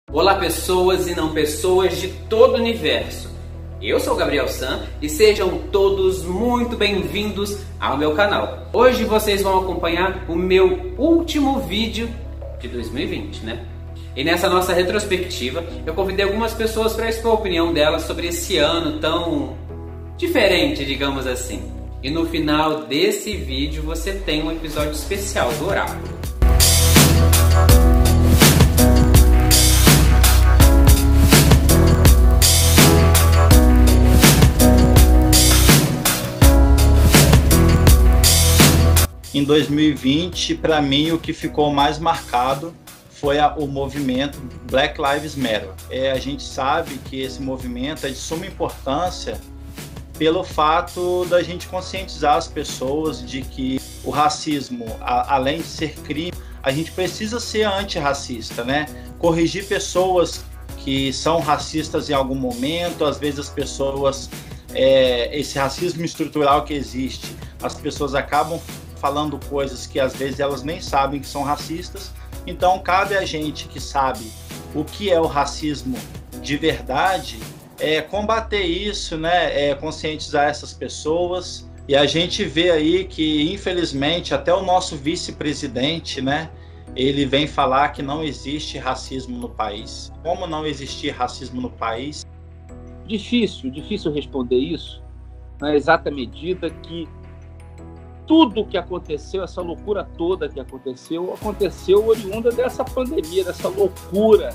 Olá pessoas e não pessoas de todo o universo. Eu sou o Gabriel San e sejam todos muito bem-vindos ao meu canal. Hoje vocês vão acompanhar o meu último vídeo de 2020, né? E nessa nossa retrospectiva eu convidei algumas pessoas para expor a opinião delas sobre esse ano tão diferente, digamos assim. E no final desse vídeo você tem um episódio especial do Oráculo. Em 2020, para mim, o que ficou mais marcado foi o movimento Black Lives Matter. A gente sabe que esse movimento é de suma importância pelo fato da gente conscientizar as pessoas de que o racismo, além de ser crime, a gente precisa ser antirracista, né? Corrigir pessoas que são racistas em algum momento, às vezes as pessoas, esse racismo estrutural que existe, as pessoas acabam falando coisas que às vezes elas nem sabem que são racistas. Então cabe a gente que sabe o que é o racismo de verdade, combater isso, né? Conscientizar essas pessoas. E a gente vê aí que infelizmente até o nosso vice-presidente, né, ele vem falar que não existe racismo no país. Como não existir racismo no país? Difícil responder isso na exata medida que tudo que aconteceu, essa loucura toda que aconteceu oriunda dessa pandemia, dessa loucura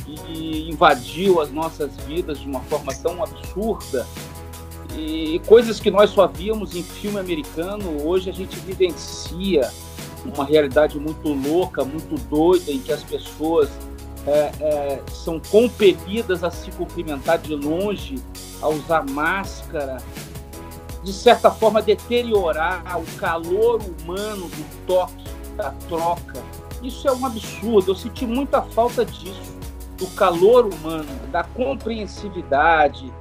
que invadiu as nossas vidas de uma forma tão absurda. E coisas que nós só víamos em filme americano, hoje a gente vivencia uma realidade muito louca, muito doida, em que as pessoas são compelidas a se cumprimentar de longe, a usar máscara, de certa forma deteriorar o calor humano do toque, da troca. Isso é um absurdo. Eu senti muita falta disso, do calor humano, da compreensividade,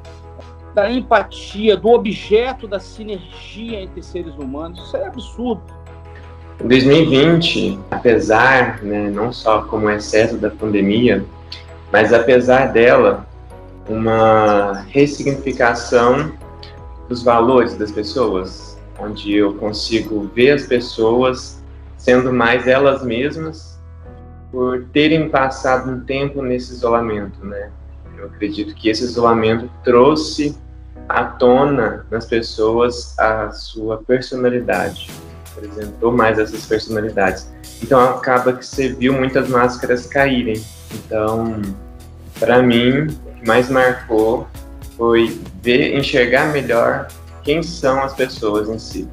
da empatia, do objeto da sinergia entre seres humanos. Isso é absurdo. Em 2020, apesar, né, não só como excesso da pandemia, mas apesar dela, uma ressignificação dos valores das pessoas, onde eu consigo ver as pessoas sendo mais elas mesmas por terem passado um tempo nesse isolamento, né? Eu acredito que esse isolamento trouxe à tona nas pessoas a sua personalidade, apresentou mais essas personalidades. Então acaba que você viu muitas máscaras caírem. Então, para mim, o que mais marcou foi enxergar melhor quem são as pessoas em si.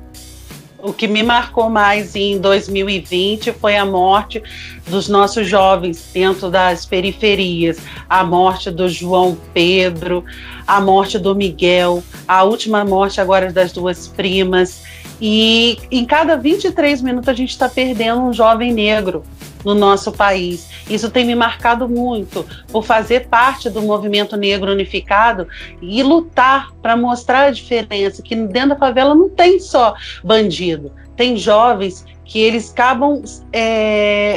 O que me marcou mais em 2020 foi a morte dos nossos jovens dentro das periferias, a morte do João Pedro, a morte do Miguel, a última morte agora das duas primas. E em cada 23 minutos a gente está perdendo um jovem negro no nosso país. Isso tem me marcado muito, por fazer parte do movimento negro unificado e lutar para mostrar a diferença, que dentro da favela não tem só bandido, tem jovens que eles acabam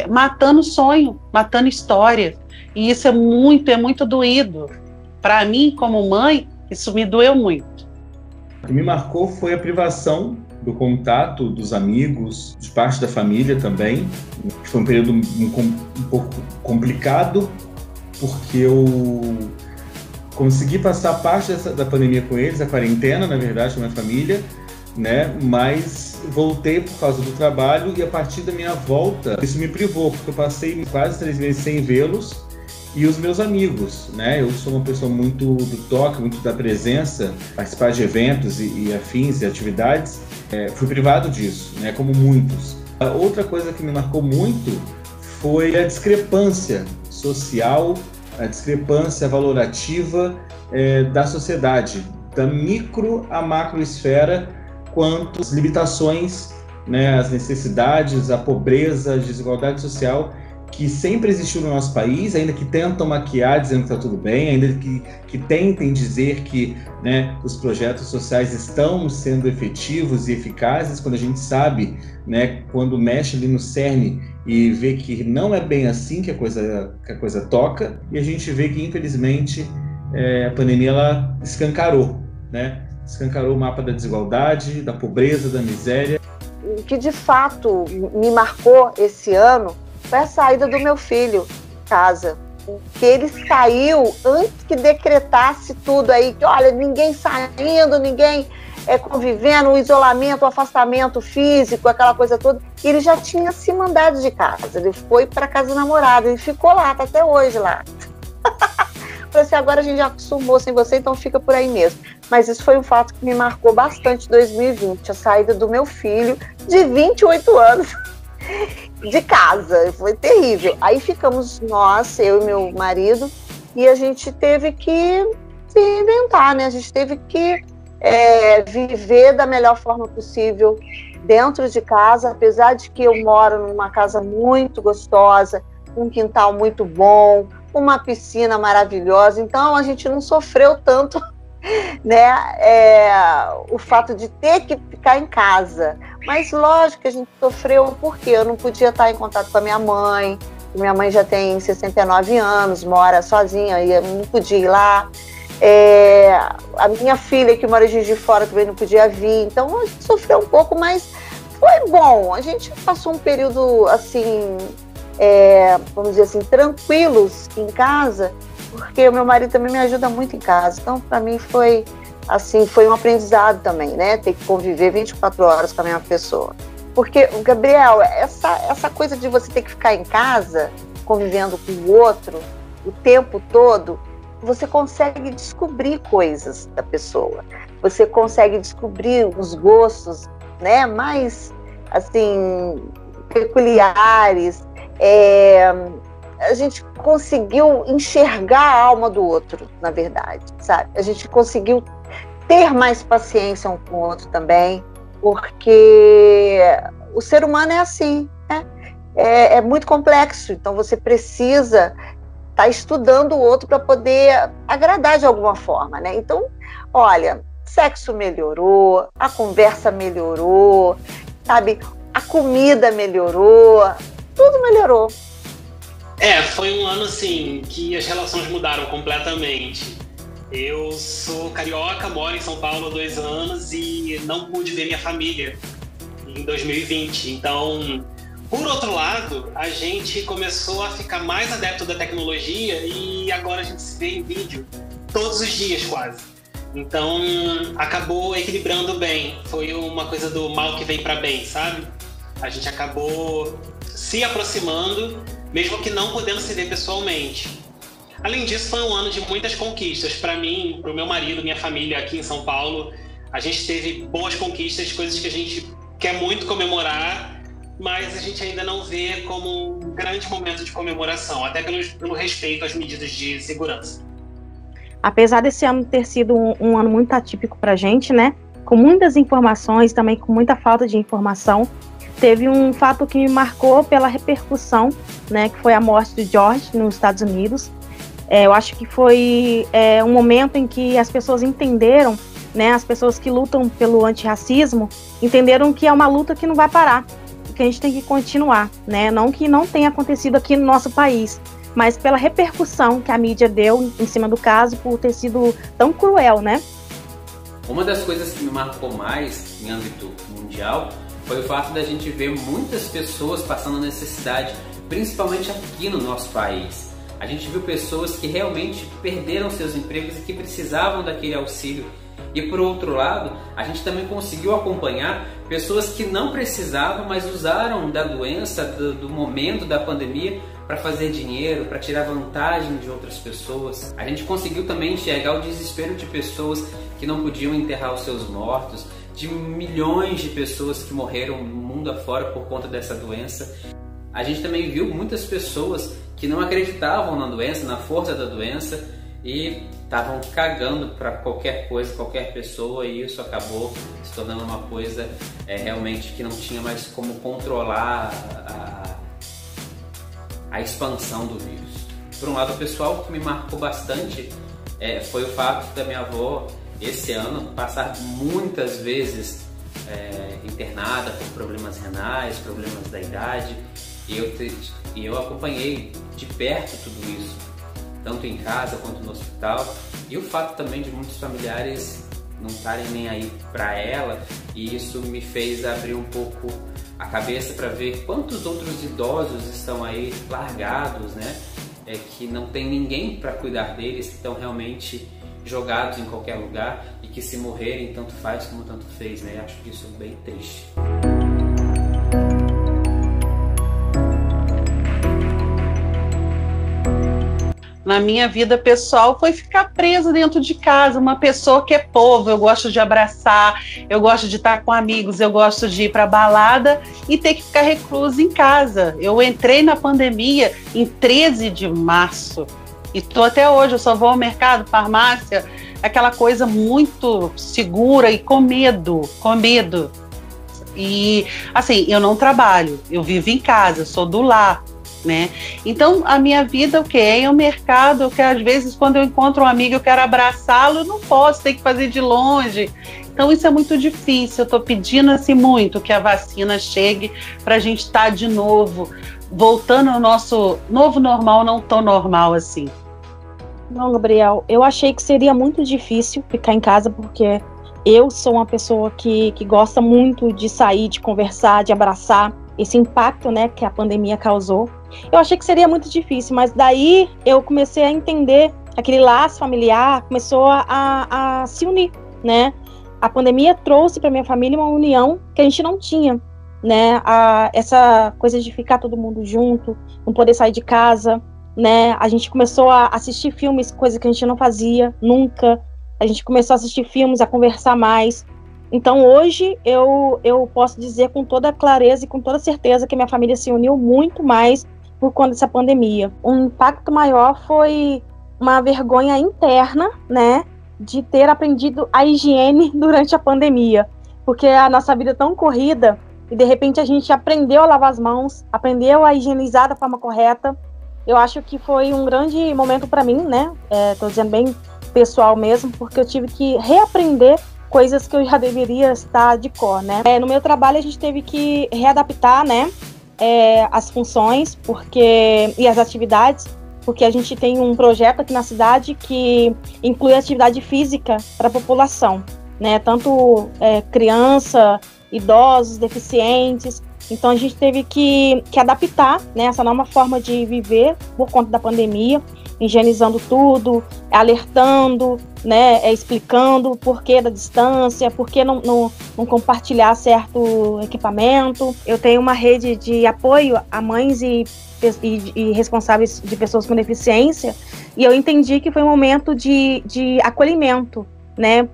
matando sonho, matando história, e isso é muito doído. Para mim, como mãe, isso me doeu muito. O que me marcou foi a privação do contato dos amigos, de parte da família também. Foi um período um pouco complicado, porque eu consegui passar parte da pandemia com eles, a quarentena, na verdade, com a minha família, né? Mas voltei por causa do trabalho e a partir da minha volta, isso me privou, porque eu passei quase 3 meses sem vê-los. E os meus amigos, né? Eu sou uma pessoa muito do toque, muito da presença, participar de eventos e afins e atividades. Fui privado disso, né? Como muitos. A outra coisa que me marcou muito foi a discrepância social, a discrepância valorativa da sociedade, da micro à macroesfera, quanto às limitações, né? As necessidades, a pobreza, a desigualdade social que sempre existiu no nosso país, ainda que tentam maquiar dizendo que está tudo bem, ainda que tentem dizer que, né, os projetos sociais estão sendo efetivos e eficazes, quando a gente sabe, né, quando mexe ali no cerne e vê que não é bem assim que a coisa toca, e a gente vê que, infelizmente, a pandemia ela escancarou, né? Escancarou o mapa da desigualdade, da pobreza, da miséria. O que de fato me marcou esse ano foi a saída do meu filho de casa. Que ele saiu antes que decretasse tudo aí, que olha, ninguém saindo, ninguém convivendo, o isolamento, o afastamento físico, aquela coisa toda. E ele já tinha se mandado de casa, ele foi para casa do namorado, ele ficou lá, tá até hoje lá. Falei assim, agora a gente já acostumou sem você, então fica por aí mesmo. Mas isso foi um fato que me marcou bastante em 2020, a saída do meu filho de 28 anos de casa, foi terrível. Aí ficamos nós, eu e meu marido, e a gente teve que se reinventar, né? A gente teve que viver da melhor forma possível dentro de casa, apesar de que eu moro numa casa muito gostosa, um quintal muito bom, uma piscina maravilhosa, então a gente não sofreu tanto, né, o fato de ter que ficar em casa. Mas lógico que a gente sofreu porque eu não podia estar em contato com a minha mãe já tem 69 anos, mora sozinha, e eu não podia ir lá. A minha filha, que mora em Juiz de Fora, também não podia vir, então a gente sofreu um pouco, mas foi bom. A gente passou um período, assim, vamos dizer assim, tranquilos em casa, porque o meu marido também me ajuda muito em casa. Então, para mim, foi um aprendizado também, né? Ter que conviver 24 horas com a mesma pessoa. Porque, Gabriel, essa coisa de você ter que ficar em casa, convivendo com o outro, o tempo todo, você consegue descobrir coisas da pessoa. Você consegue descobrir os gostos, né, mais, assim, peculiares. A gente conseguiu enxergar a alma do outro, na verdade, sabe? A gente conseguiu ter mais paciência um com o outro também, porque o ser humano é assim, né? É muito complexo, então você precisa estar estudando o outro para poder agradar de alguma forma, né? Então, olha, sexo melhorou, a conversa melhorou, sabe? A comida melhorou, tudo melhorou. Foi um ano, assim, que as relações mudaram completamente. Eu sou carioca, moro em São Paulo há 2 anos e não pude ver minha família em 2020. Então, por outro lado, a gente começou a ficar mais adepto da tecnologia e agora a gente se vê em vídeo todos os dias quase. Então, acabou equilibrando bem. Foi uma coisa do mal que vem para bem, sabe? A gente acabou se aproximando, mesmo que não podendo se ver pessoalmente. Além disso, foi um ano de muitas conquistas. Para mim, para o meu marido, minha família aqui em São Paulo, a gente teve boas conquistas, coisas que a gente quer muito comemorar, mas a gente ainda não vê como um grande momento de comemoração, até pelo respeito às medidas de segurança. Apesar desse ano ter sido um ano muito atípico para a gente, né? Com muitas informações, também com muita falta de informação, teve um fato que me marcou pela repercussão, né? Que foi a morte de George nos Estados Unidos. Eu acho que foi um momento em que as pessoas entenderam, né? As pessoas que lutam pelo antirracismo entenderam que é uma luta que não vai parar, que a gente tem que continuar, né? Não que não tenha acontecido aqui no nosso país, mas pela repercussão que a mídia deu em cima do caso por ter sido tão cruel, né? Uma das coisas que me marcou mais em âmbito mundial foi o fato da gente ver muitas pessoas passando necessidade, principalmente aqui no nosso país. A gente viu pessoas que realmente perderam seus empregos e que precisavam daquele auxílio. E por outro lado, a gente também conseguiu acompanhar pessoas que não precisavam, mas usaram da doença, do momento da pandemia, para fazer dinheiro, para tirar vantagem de outras pessoas. A gente conseguiu também enxergar o desespero de pessoas que não podiam enterrar os seus mortos, de milhões de pessoas que morreram no mundo afora por conta dessa doença. A gente também viu muitas pessoas que não acreditavam na doença, na força da doença, e estavam cagando para qualquer coisa, qualquer pessoa, e isso acabou se tornando uma coisa realmente que não tinha mais como controlar a expansão do vírus. Por um lado pessoal, o que me marcou bastante foi o fato da minha avó, esse ano, passar muitas vezes internada por problemas renais, problemas da idade, e eu acompanhei de perto tudo isso, tanto em casa quanto no hospital, e o fato também de muitos familiares não estarem nem aí para ela, e isso me fez abrir um pouco a cabeça para ver quantos outros idosos estão aí largados, né? Que não tem ninguém para cuidar deles, que estão realmente jogados em qualquer lugar e que se morrerem tanto faz como tanto fez, né? Acho isso bem triste. Na minha vida pessoal foi ficar presa dentro de casa, uma pessoa que é povo, eu gosto de abraçar, eu gosto de estar com amigos, eu gosto de ir para balada e ter que ficar reclusa em casa. Eu entrei na pandemia em 13 de março e estou até hoje, eu só vou ao mercado, farmácia, aquela coisa muito segura e com medo. E assim, eu não trabalho, eu vivo em casa, eu sou do lar. Né? Então a minha vida o que é o mercado, que às vezes quando eu encontro um amigo eu quero abraçá-lo, eu não posso, tem que fazer de longe. Então isso é muito difícil. Eu estou pedindo assim muito que a vacina chegue para a gente estar de novo voltando ao nosso novo normal, não tão normal assim. Não, Gabriel, eu achei que seria muito difícil ficar em casa, porque eu sou uma pessoa que gosta muito de sair, de conversar, de abraçar. Esse impacto, né, que a pandemia causou, eu achei que seria muito difícil, mas daí eu comecei a entender aquele laço familiar, começou a se unir, né? A pandemia trouxe para minha família uma união que a gente não tinha, né? Essa coisa de ficar todo mundo junto, não poder sair de casa, né? A gente começou a assistir filmes, coisa que a gente não fazia nunca. A gente começou a assistir filmes, a conversar mais. Então hoje eu posso dizer com toda clareza e com toda certeza que minha família se uniu muito mais por conta dessa pandemia. Um impacto maior foi uma vergonha interna, né, de ter aprendido a higiene durante a pandemia, porque a nossa vida é tão corrida e de repente a gente aprendeu a lavar as mãos, aprendeu a higienizar da forma correta. Eu acho que foi um grande momento para mim, né, tô dizendo bem pessoal mesmo, porque eu tive que reaprender coisas que eu já deveria estar de cor, né? No meu trabalho a gente teve que readaptar, né, as funções e as atividades, porque a gente tem um projeto aqui na cidade que inclui atividade física para a população, né? Tanto criança, idosos, deficientes. Então a gente teve que adaptar, né, essa nova forma de viver por conta da pandemia, higienizando tudo, alertando, né, explicando o porquê da distância, por que não compartilhar certo equipamento. Eu tenho uma rede de apoio a mães e responsáveis de pessoas com deficiência, e eu entendi que foi um momento de acolhimento, né,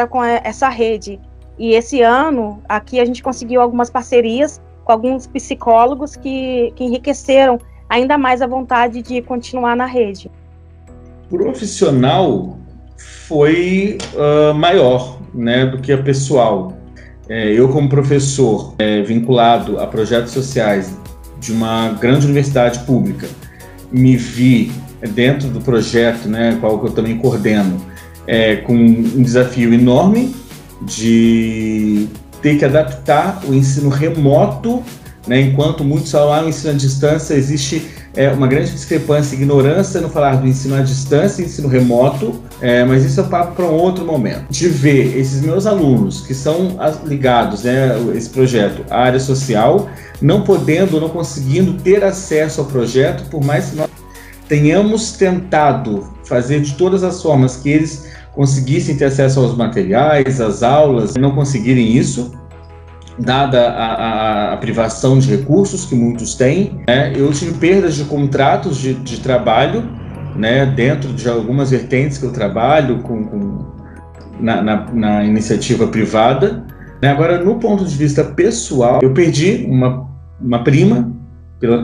com essa rede. E esse ano, aqui a gente conseguiu algumas parcerias com alguns psicólogos que enriqueceram ainda mais a vontade de continuar na rede. Profissional foi maior, né, do que a pessoal. Eu, como professor vinculado a projetos sociais de uma grande universidade pública, me vi dentro do projeto, né, qual que eu também coordeno, com um desafio enorme de ter que adaptar o ensino remoto, né, enquanto muitos falam o ensino à distância, existe uma grande discrepância e ignorância no falar do ensino à distância e ensino remoto, mas isso é um papo para um outro momento. De ver esses meus alunos que são ligados, né, esse projeto, à área social, não podendo, não conseguindo ter acesso ao projeto, por mais que nós tenhamos tentado fazer de todas as formas que eles conseguissem ter acesso aos materiais, às aulas, não conseguirem isso, dada a privação de recursos que muitos têm, né? Eu tive perdas de contratos de trabalho, né, dentro de algumas vertentes que eu trabalho na iniciativa privada, né? Agora, no ponto de vista pessoal, eu perdi uma prima para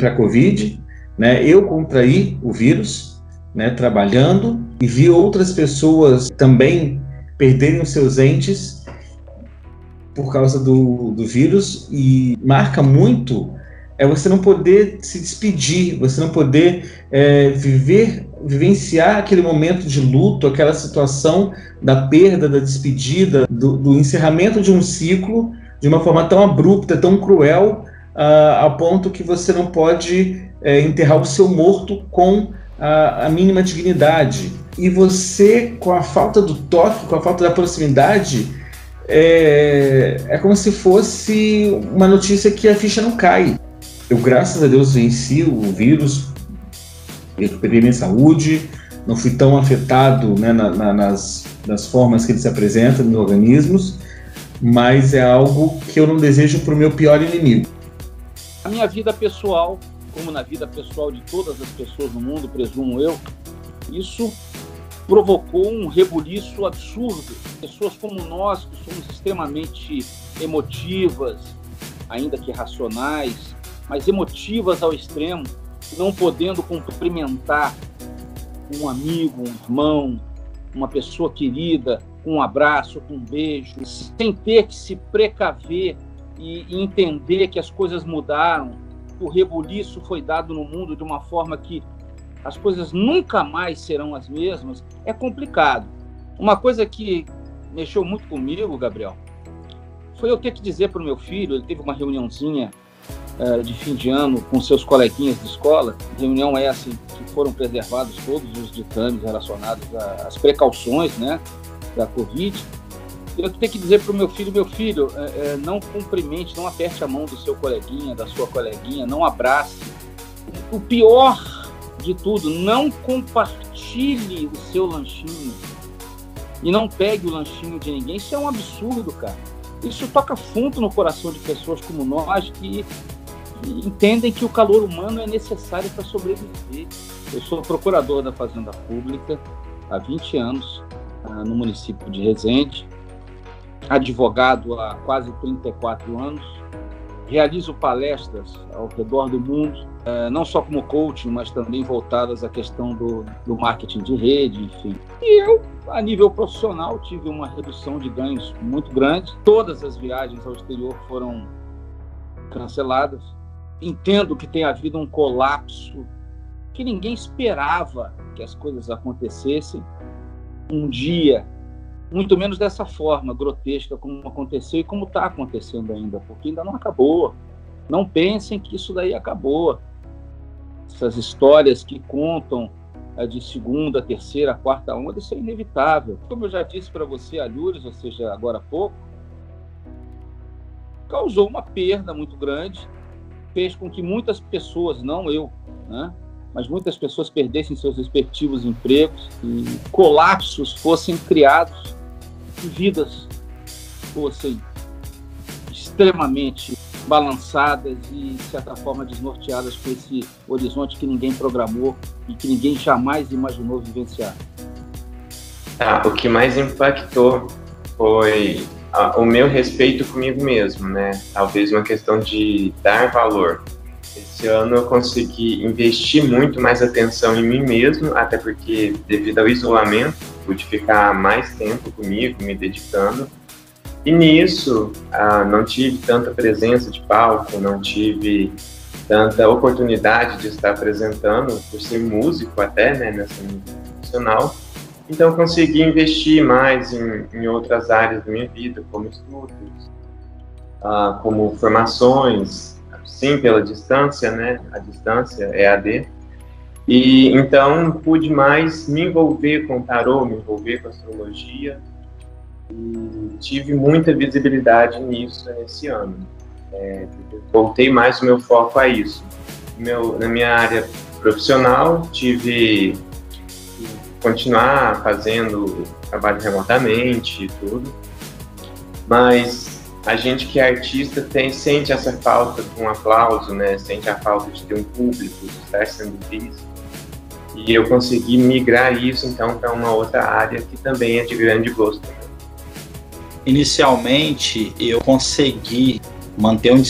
a Covid, né? Eu contraí o vírus, né, trabalhando, e vi outras pessoas também perderem os seus entes por causa do vírus, e marca muito é você não poder se despedir, você não poder vivenciar aquele momento de luto, aquela situação da perda, da despedida, do encerramento de um ciclo de uma forma tão abrupta, tão cruel, a ponto que você não pode enterrar o seu morto com a mínima dignidade. E você, com a falta do toque, com a falta da proximidade, é como se fosse uma notícia que a ficha não cai. Eu, graças a Deus, venci o vírus, recuperei minha saúde, não fui tão afetado, né, nas formas que ele se apresenta nos organismos, mas é algo que eu não desejo para o meu pior inimigo. A minha vida pessoal, como na vida pessoal de todas as pessoas no mundo, presumo eu, isso provocou um rebuliço absurdo. Pessoas como nós, que somos extremamente emotivas, ainda que racionais, mas emotivas ao extremo, não podendo cumprimentar um amigo, um irmão, uma pessoa querida, com um abraço, com um beijo, sem ter que se precaver e entender que as coisas mudaram, que o rebuliço foi dado no mundo de uma forma que as coisas nunca mais serão as mesmas, é complicado. Uma coisa que mexeu muito comigo, Gabriel, foi eu ter que dizer para o meu filho, ele teve uma reuniãozinha de fim de ano com seus coleguinhas de escola, reunião essa que foram preservados todos os ditames relacionados às precauções, né, da Covid. Eu tenho que dizer para o meu filho, não cumprimente, não aperte a mão do seu coleguinha, da sua coleguinha, não abrace. O pior de tudo, não compartilhe o seu lanchinho e não pegue o lanchinho de ninguém. Isso é um absurdo, cara. Isso toca fundo no coração de pessoas como nós que entendem que o calor humano é necessário para sobreviver. Eu sou procurador da Fazenda Pública há 20 anos, no município de Resende, advogado há quase 34 anos, realizo palestras ao redor do mundo, não só como coaching, mas também voltadas à questão do marketing de rede, enfim. E eu, a nível profissional, tive uma redução de ganhos muito grande. Todas as viagens ao exterior foram canceladas. Entendo que tem havido um colapso que ninguém esperava que as coisas acontecessem um dia, muito menos dessa forma grotesca como aconteceu e como está acontecendo ainda, porque ainda não acabou. Não pensem que isso daí acabou. Essas histórias que contam de segunda, terceira, quarta onda, isso é inevitável. Como eu já disse para você, Alhures, ou seja, agora há pouco, causou uma perda muito grande, fez com que muitas pessoas, não eu, né, mas muitas pessoas perdessem seus respectivos empregos e colapsos fossem criados e vidas fossem extremamente balançadas e, de certa forma, desnorteadas por esse horizonte que ninguém programou e que ninguém jamais imaginou vivenciar. O que mais impactou foi o meu respeito comigo mesmo, né? Talvez uma questão de dar valor. Esse ano eu consegui investir muito mais atenção em mim mesmo, até porque, devido ao isolamento, pude ficar mais tempo comigo, me dedicando. E nisso, não tive tanta presença de palco, não tive tanta oportunidade de estar apresentando, por ser músico até, né, nessa música profissional. Então, consegui investir mais em outras áreas da minha vida, como estudos, como formações, sim, pela distância, né, a distância, EAD. E então, pude mais me envolver com tarô, me envolver com astrologia, e tive muita visibilidade nisso esse ano. Voltei mais o meu foco a isso. Na minha área profissional, tive que continuar fazendo trabalho remotamente e tudo, mas a gente que é artista sente essa falta de um aplauso, né? Sente a falta de ter um público, de estar sendo visto. E eu consegui migrar isso, então, para uma outra área que também é de grande gosto. Inicialmente, eu consegui manter um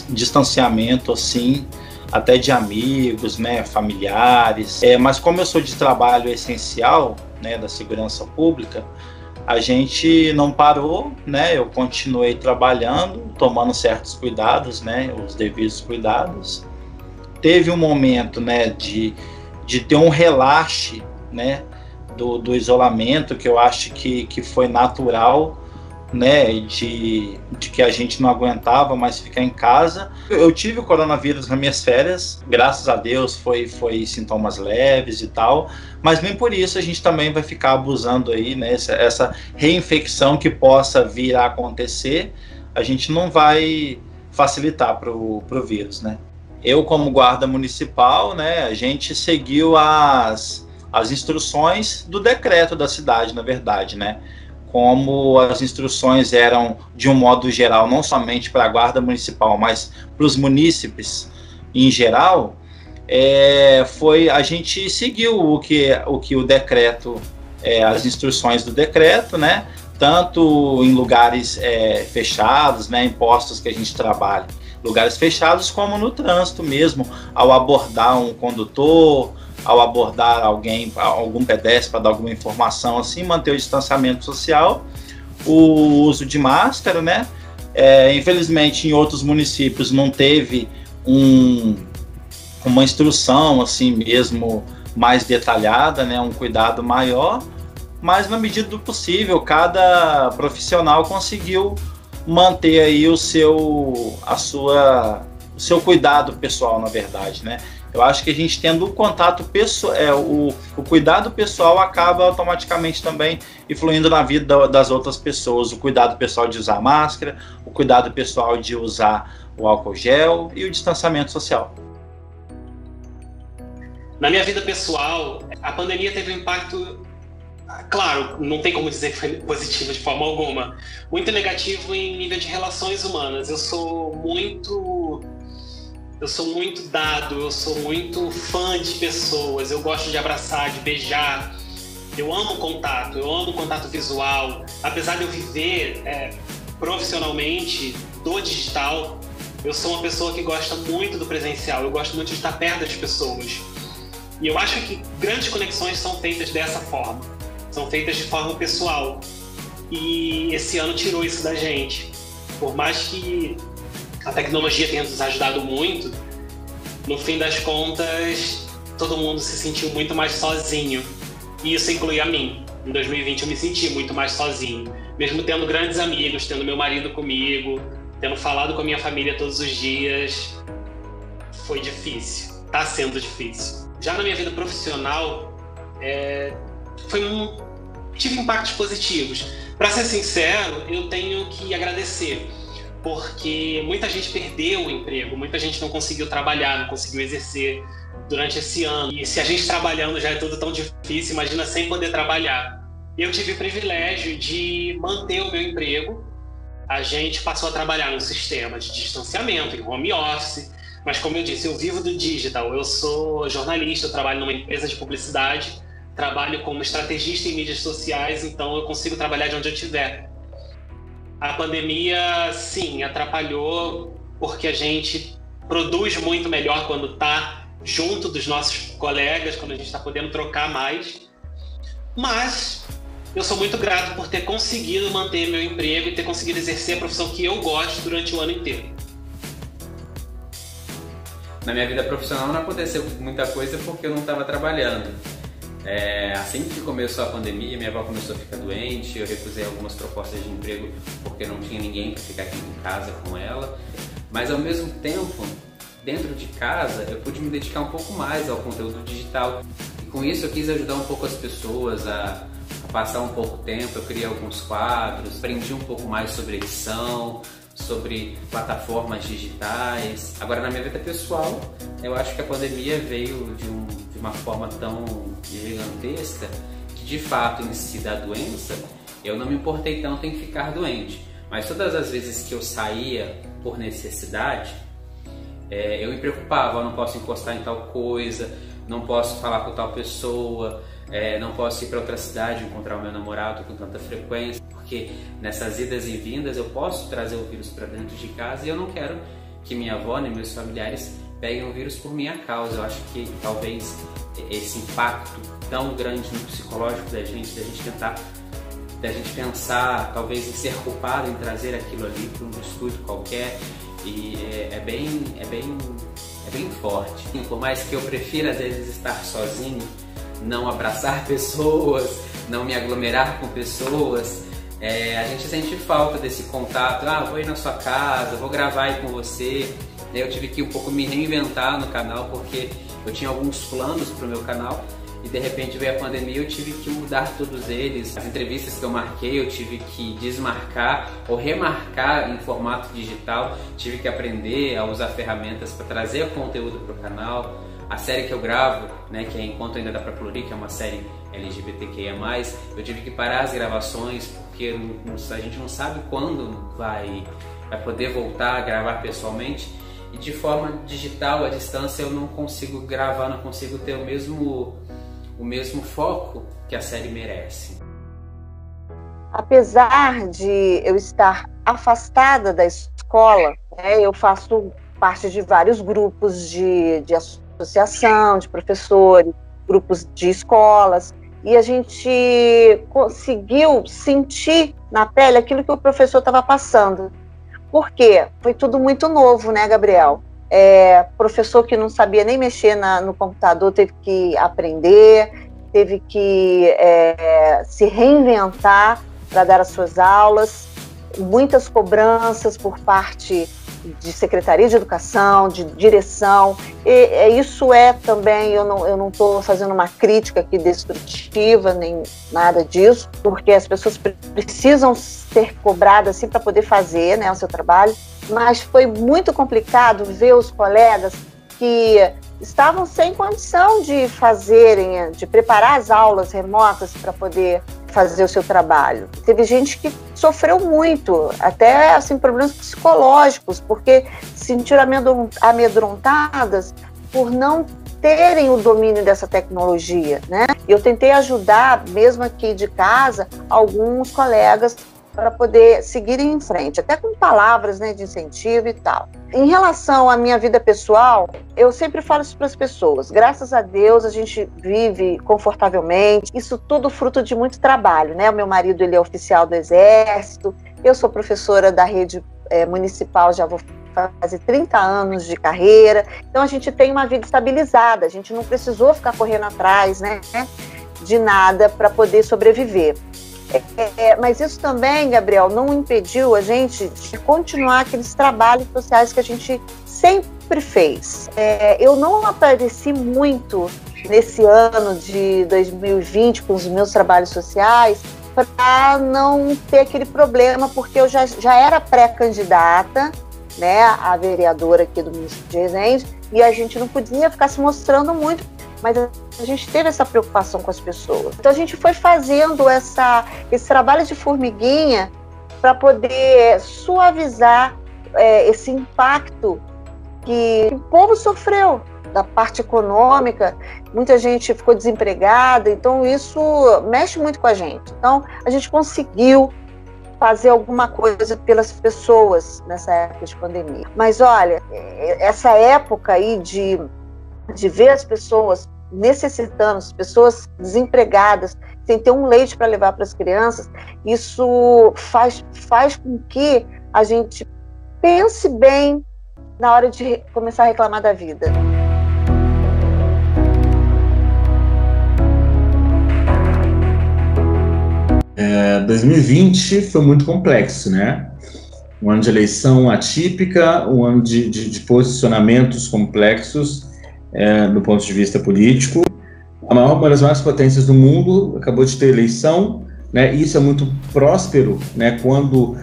distanciamento, assim, até de amigos, né, familiares. Mas como eu sou de trabalho essencial, né, da segurança pública, a gente não parou, né? Eu continuei trabalhando, tomando certos cuidados, né? Os devidos cuidados. Teve um momento, né, de ter um relaxe, né, do isolamento, que eu acho que foi natural, né, de que a gente não aguentava mais ficar em casa. Eu tive o coronavírus nas minhas férias, graças a Deus foi sintomas leves e tal, mas nem por isso a gente também vai ficar abusando aí, né, essa reinfecção que possa vir a acontecer, a gente não vai facilitar pro vírus, né. Eu, como guarda municipal, né, a gente seguiu as instruções do decreto da cidade, na verdade, né? Como as instruções eram, de um modo geral, não somente para a guarda municipal, mas para os munícipes em geral, a gente seguiu o que o decreto, as instruções do decreto, né? Tanto em lugares fechados, né, em postos que a gente trabalha, lugares fechados, como no trânsito mesmo, ao abordar um condutor, ao abordar algum pedestre para dar alguma informação, assim, manter o distanciamento social, o uso de máscara, né? Infelizmente, em outros municípios não teve uma instrução, assim mesmo, mais detalhada, né? Um cuidado maior, mas na medida do possível, cada profissional conseguiu manter aí o seu cuidado pessoal, na verdade, né? Eu acho que a gente tendo o contato pessoal, o cuidado pessoal acaba automaticamente também influindo na vida das outras pessoas. O cuidado pessoal de usar máscara, o cuidado pessoal de usar o álcool gel e o distanciamento social. Na minha vida pessoal, a pandemia teve um impacto, claro, não tem como dizer que foi positivo de forma alguma, muito negativo em nível de relações humanas. Eu sou muito dado, eu sou muito fã de pessoas, eu gosto de abraçar, de beijar, eu amo contato visual. Apesar de eu viver profissionalmente do digital, eu sou uma pessoa que gosta muito do presencial, eu gosto muito de estar perto das pessoas. E eu acho que grandes conexões são feitas dessa forma, são feitas de forma pessoal. E esse ano tirou isso da gente. Por mais que a tecnologia tenha nos ajudado muito, no fim das contas, todo mundo se sentiu muito mais sozinho. E isso inclui a mim. Em 2020 eu me senti muito mais sozinho. Mesmo tendo grandes amigos, tendo meu marido comigo, tendo falado com a minha família todos os dias, foi difícil. Tá sendo difícil. Já na minha vida profissional, tive impactos positivos. Para ser sincero, eu tenho que agradecer, porque muita gente perdeu o emprego, muita gente não conseguiu trabalhar, não conseguiu exercer durante esse ano. E se a gente trabalhando já é tudo tão difícil, imagina sem poder trabalhar. Eu tive o privilégio de manter o meu emprego. A gente passou a trabalhar num sistema de distanciamento, em home office, mas como eu disse, eu vivo do digital, eu sou jornalista, eu trabalho numa empresa de publicidade, trabalho como estrategista em mídias sociais, então eu consigo trabalhar de onde eu estiver. A pandemia, sim, atrapalhou, porque a gente produz muito melhor quando está junto dos nossos colegas, quando a gente está podendo trocar mais. Mas eu sou muito grato por ter conseguido manter meu emprego e ter conseguido exercer a profissão que eu gosto durante o ano inteiro. Na minha vida profissional não aconteceu muita coisa porque eu não estava trabalhando. Assim que começou a pandemia, minha avó começou a ficar doente, eu recusei algumas propostas de emprego porque não tinha ninguém para ficar aqui em casa com ela. Mas ao mesmo tempo, dentro de casa, eu pude me dedicar um pouco mais ao conteúdo digital. E com isso eu quis ajudar um pouco as pessoas a passar um pouco tempo. Eu criei alguns quadros, aprendi um pouco mais sobre edição, sobre plataformas digitais. Agora, na minha vida pessoal, eu acho que a pandemia veio de uma forma tão gigantesca que, de fato, em si da doença, eu não me importei tanto em ficar doente. Mas todas as vezes que eu saía por necessidade, eu me preocupava: eu não posso encostar em tal coisa, não posso falar com tal pessoa, não posso ir para outra cidade encontrar o meu namorado com tanta frequência, porque nessas idas e vindas eu posso trazer o vírus para dentro de casa e eu não quero que minha avó nem meus familiares peguem o vírus por minha causa. Eu acho que talvez esse impacto tão grande no psicológico da gente tentar da gente pensar talvez em ser culpado em trazer aquilo ali para um estúdio qualquer, e é bem forte. Por mais que eu prefira às vezes estar sozinho, não abraçar pessoas, não me aglomerar com pessoas, a gente sente falta desse contato. Vou ir na sua casa, vou gravar aí com você. Eu tive que um pouco me reinventar no canal, porque eu tinha alguns planos para o meu canal e de repente veio a pandemia, eu tive que mudar todos eles. As entrevistas que eu marquei eu tive que desmarcar ou remarcar em formato digital, tive que aprender a usar ferramentas para trazer conteúdo para o canal. A série que eu gravo, né, que é Enquanto Ainda Dá Pra Florir, que é uma série LGBTQIA+, eu tive que parar as gravações porque a gente não sabe quando vai poder voltar a gravar pessoalmente, e de forma digital, à distância, eu não consigo gravar, não consigo ter o mesmo foco que a série merece. Apesar de eu estar afastada da escola, né, eu faço parte de vários grupos de associação, de professores, grupos de escolas, e a gente conseguiu sentir na pele aquilo que o professor estava passando. Por quê? Foi tudo muito novo, né, Gabriel? Professor que não sabia nem mexer no computador teve que aprender, teve que se reinventar para dar as suas aulas, muitas cobranças por parte de Secretaria de Educação, de direção, e isso também, eu não estou fazendo uma crítica aqui destrutiva, nem nada disso, porque as pessoas precisam ser cobradas assim para poder fazer, né, o seu trabalho, mas foi muito complicado ver os colegas que estavam sem condição de preparar as aulas remotas para poder fazer o seu trabalho. Teve gente que sofreu muito, até assim, problemas psicológicos, porque se sentiram amedrontadas por não terem o domínio dessa tecnologia, né? Eu tentei ajudar, mesmo aqui de casa, alguns colegas para poder seguirem em frente, até com palavras, né, de incentivo e tal. Em relação à minha vida pessoal, eu sempre falo isso para as pessoas. Graças a Deus, a gente vive confortavelmente. Isso tudo fruto de muito trabalho, né? O meu marido, ele é oficial do Exército. Eu sou professora da rede municipal, já vou fazer 30 anos de carreira. Então, a gente tem uma vida estabilizada. A gente não precisou ficar correndo atrás, né, de nada para poder sobreviver. Mas isso também, Gabriel, não impediu a gente de continuar aqueles trabalhos sociais que a gente sempre fez. Eu não apareci muito nesse ano de 2020 com os meus trabalhos sociais para não ter aquele problema, porque eu já era pré-candidata, né, a vereadora aqui do município de Resende, e a gente não podia ficar se mostrando muito, mas a gente teve essa preocupação com as pessoas. Então a gente foi fazendo esse trabalho de formiguinha para poder suavizar esse impacto que o povo sofreu da parte econômica. Muita gente ficou desempregada, então isso mexe muito com a gente. Então a gente conseguiu fazer alguma coisa pelas pessoas nessa época de pandemia. Mas olha, essa época aí de ver as pessoas necessitando, as pessoas desempregadas, sem ter um leite para levar para as crianças, isso faz com que a gente pense bem na hora de começar a reclamar da vida. É, 2020 foi muito complexo, né? Um ano de eleição atípica, um ano de posicionamentos complexos do ponto de vista político. Uma das maiores potências do mundo acabou de ter eleição, né? Isso é muito próspero, né? Quando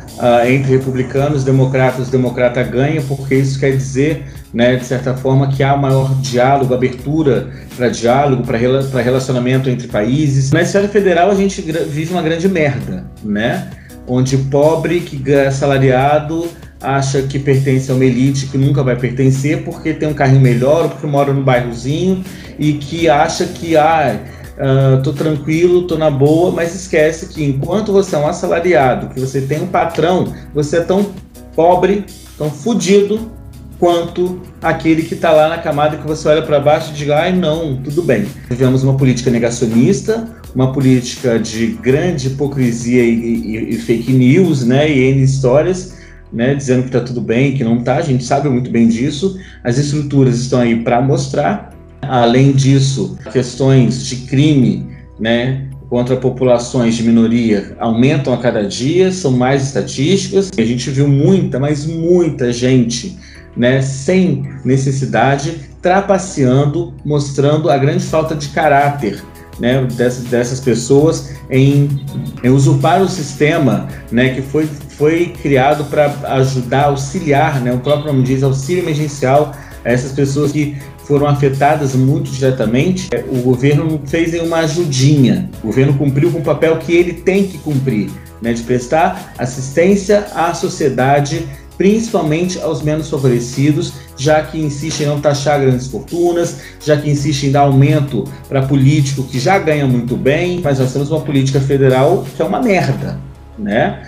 entre republicanos e democratas, o democrata ganha, porque isso quer dizer, né, de certa forma, que há maior diálogo, abertura para diálogo, para relacionamento entre países. Na esfera federal, a gente vive uma grande merda, né? Onde pobre que ganha assalariado acha que pertence a uma elite que nunca vai pertencer porque tem um carrinho melhor, ou porque mora no bairrozinho, e que acha que tô tranquilo, tô na boa, mas esquece que enquanto você é um assalariado, que você tem um patrão, você é tão pobre, tão fudido quanto aquele que está lá na camada que você olha para baixo e diz, ai não, tudo bem. Tivemos uma política negacionista, uma política de grande hipocrisia e fake news, né, e N histórias, né, dizendo que está tudo bem, que não está, a gente sabe muito bem disso, as estruturas estão aí para mostrar. Além disso, questões de crime, né, contra populações de minoria aumentam a cada dia, são mais estatísticas. A gente viu muita, mas muita gente, né, sem necessidade, trapaceando, mostrando a grande falta de caráter, né, dessas pessoas em usurpar o sistema, né, que foi criado para ajudar, auxiliar, né, o próprio nome diz, auxílio emergencial a essas pessoas que foram afetadas muito diretamente. O governo não fez nenhuma ajudinha, o governo cumpriu com o papel que ele tem que cumprir, né, de prestar assistência à sociedade, principalmente aos menos favorecidos, já que insiste em não taxar grandes fortunas, já que insiste em dar aumento para político que já ganha muito bem, mas nós temos uma política federal que é uma merda, né?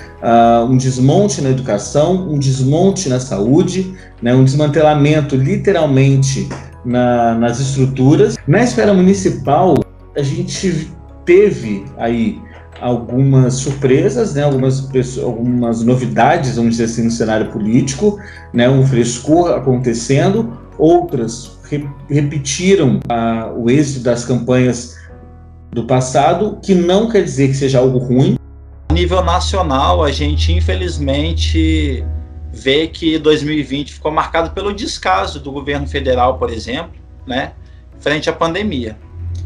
Um desmonte na educação, um desmonte na saúde, né? Um desmantelamento literalmente nas estruturas. Na esfera municipal, a gente teve aí algumas surpresas, né, algumas novidades, vamos dizer assim, no cenário político, né, um frescor acontecendo, outras repetiram o êxito das campanhas do passado, que não quer dizer que seja algo ruim. A nível nacional, a gente infelizmente vê que 2020 ficou marcado pelo descaso do governo federal, por exemplo, né, frente à pandemia,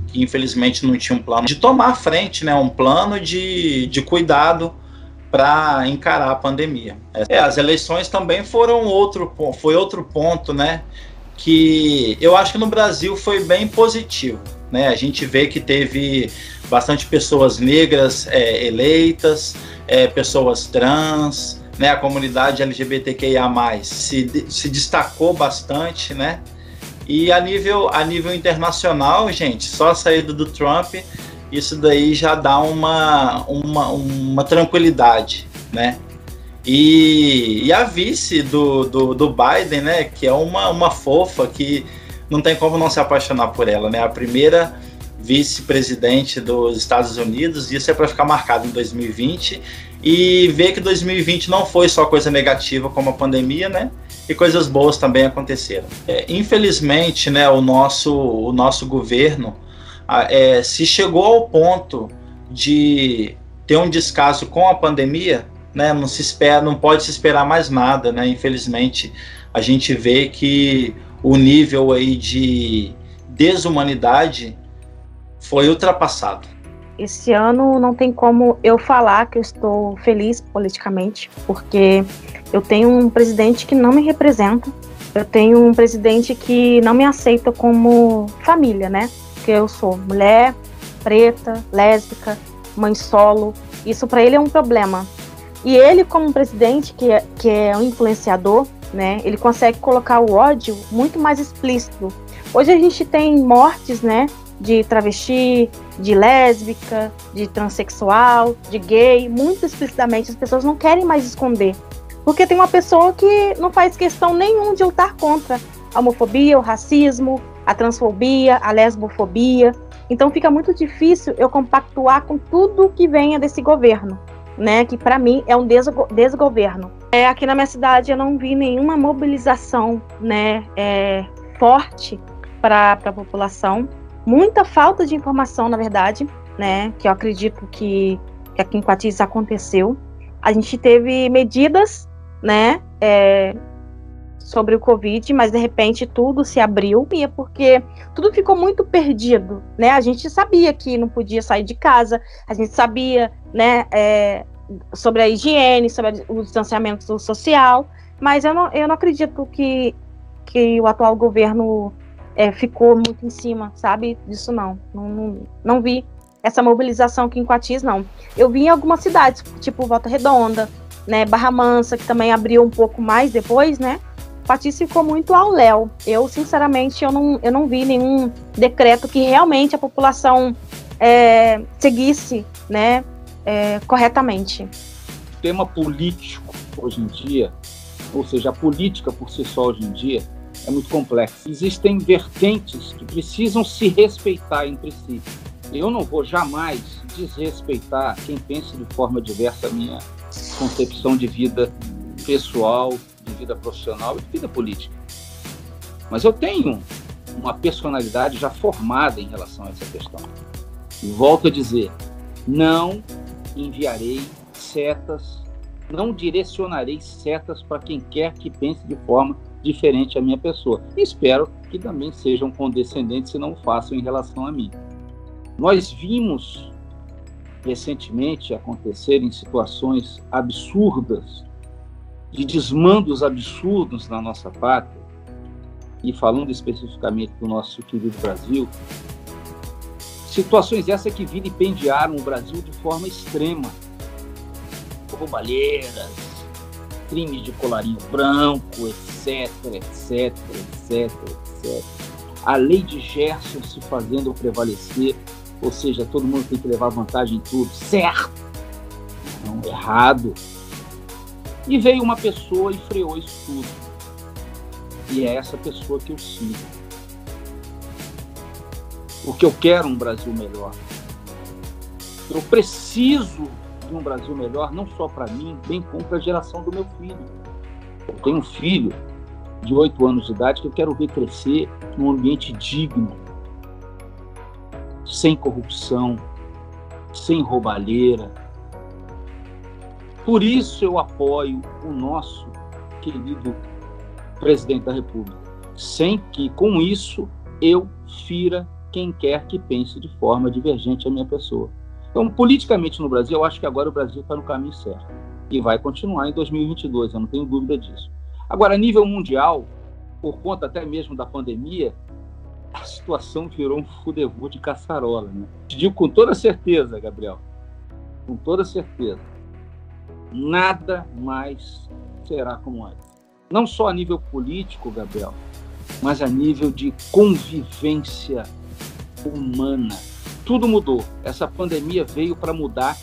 que infelizmente não tinha um plano de tomar frente, né, um plano de cuidado para encarar a pandemia. As eleições também foi outro ponto, né, que eu acho que no Brasil foi bem positivo, né, a gente vê que teve bastante pessoas negras eleitas, pessoas trans, né, a comunidade LGBTQIA+, se destacou bastante, né. E a nível internacional, gente, só a saída do Trump, isso daí já dá uma tranquilidade, né? E a vice do Biden, né, que é uma fofa que não tem como não se apaixonar por ela, né? A primeira vice-presidente dos Estados Unidos, isso é para ficar marcado em 2020, e ver que 2020 não foi só coisa negativa como a pandemia, né? E coisas boas também aconteceram. Infelizmente, né, o nosso governo se chegou ao ponto de ter um descaso com a pandemia, né, não pode se esperar mais nada, né? Infelizmente, a gente vê que o nível aí de desumanidade foi ultrapassado. Esse ano não tem como eu falar que eu estou feliz politicamente, porque eu tenho um presidente que não me representa, eu tenho um presidente que não me aceita como família, né? Porque eu sou mulher, preta, lésbica, mãe solo, isso para ele é um problema. E ele, como presidente que é um influenciador, né? Ele consegue colocar o ódio muito mais explícito. Hoje a gente tem mortes, né? De travesti, de lésbica, de transexual, de gay, muito explicitamente. As pessoas não querem mais esconder, porque tem uma pessoa que não faz questão nenhuma de lutar contra a homofobia, o racismo, a transfobia, a lesbofobia. Então fica muito difícil eu compactuar com tudo que venha desse governo, né? Que para mim é um desgoverno. Aqui na minha cidade eu não vi nenhuma mobilização, né, forte para a população. Muita falta de informação, na verdade, né, que eu acredito que aqui em Coatis aconteceu. A gente teve medidas, né, sobre o Covid, mas de repente tudo se abriu, e é porque tudo ficou muito perdido, né? A gente sabia que não podia sair de casa, a gente sabia, né, sobre a higiene, sobre o distanciamento social, mas eu não acredito que o atual governo ficou muito em cima, sabe, disso não vi essa mobilização aqui em Coatis, não. Eu vi em algumas cidades, tipo Volta Redonda, né, Barra Mansa, que também abriu um pouco mais depois, né. Coatis ficou muito ao léu. Eu, sinceramente, eu não vi nenhum decreto que realmente a população seguisse, né, corretamente. O tema político, hoje em dia, ou seja, a política por si só hoje em dia é muito complexa. Existem vertentes que precisam se respeitar entre si. Eu não vou jamais desrespeitar quem pense de forma diversa a minha concepção de vida pessoal, de vida profissional e de vida política. Mas eu tenho uma personalidade já formada em relação a essa questão. E volto a dizer, não enviarei setas, não direcionarei setas para quem quer que pense de forma diferente à minha pessoa. E espero que também sejam condescendentes e não o façam em relação a mim. Nós vimos recentemente acontecerem situações absurdas, de desmandos absurdos na nossa pátria, e falando especificamente do nosso querido Brasil, situações essas que vilipendiaram o Brasil de forma extrema. Roubalheiras, crimes de colarinho branco, etc, etc, etc, etc. A lei de Gerson se fazendo prevalecer, ou seja, todo mundo tem que levar vantagem em tudo, certo, não errado. E veio uma pessoa e freou isso tudo. E é essa pessoa que eu sigo. Porque eu quero um Brasil melhor. Eu preciso de um Brasil melhor, não só para mim, bem como para a geração do meu filho. Eu tenho um filho de 8 anos de idade que eu quero ver crescer num ambiente digno, sem corrupção, sem roubalheira. Por isso eu apoio o nosso querido presidente da República, sem que, com isso, eu fira quem quer que pense de forma divergente à minha pessoa. Então, politicamente no Brasil, eu acho que agora o Brasil está no caminho certo. E vai continuar em 2022, eu não tenho dúvida disso. Agora, a nível mundial, por conta até mesmo da pandemia, a situação virou um fudebu de caçarola, né? Te digo com toda certeza, Gabriel, com toda certeza, nada mais será como antes. Não só a nível político, Gabriel, mas a nível de convivência humana. Tudo mudou. Essa pandemia veio para mudar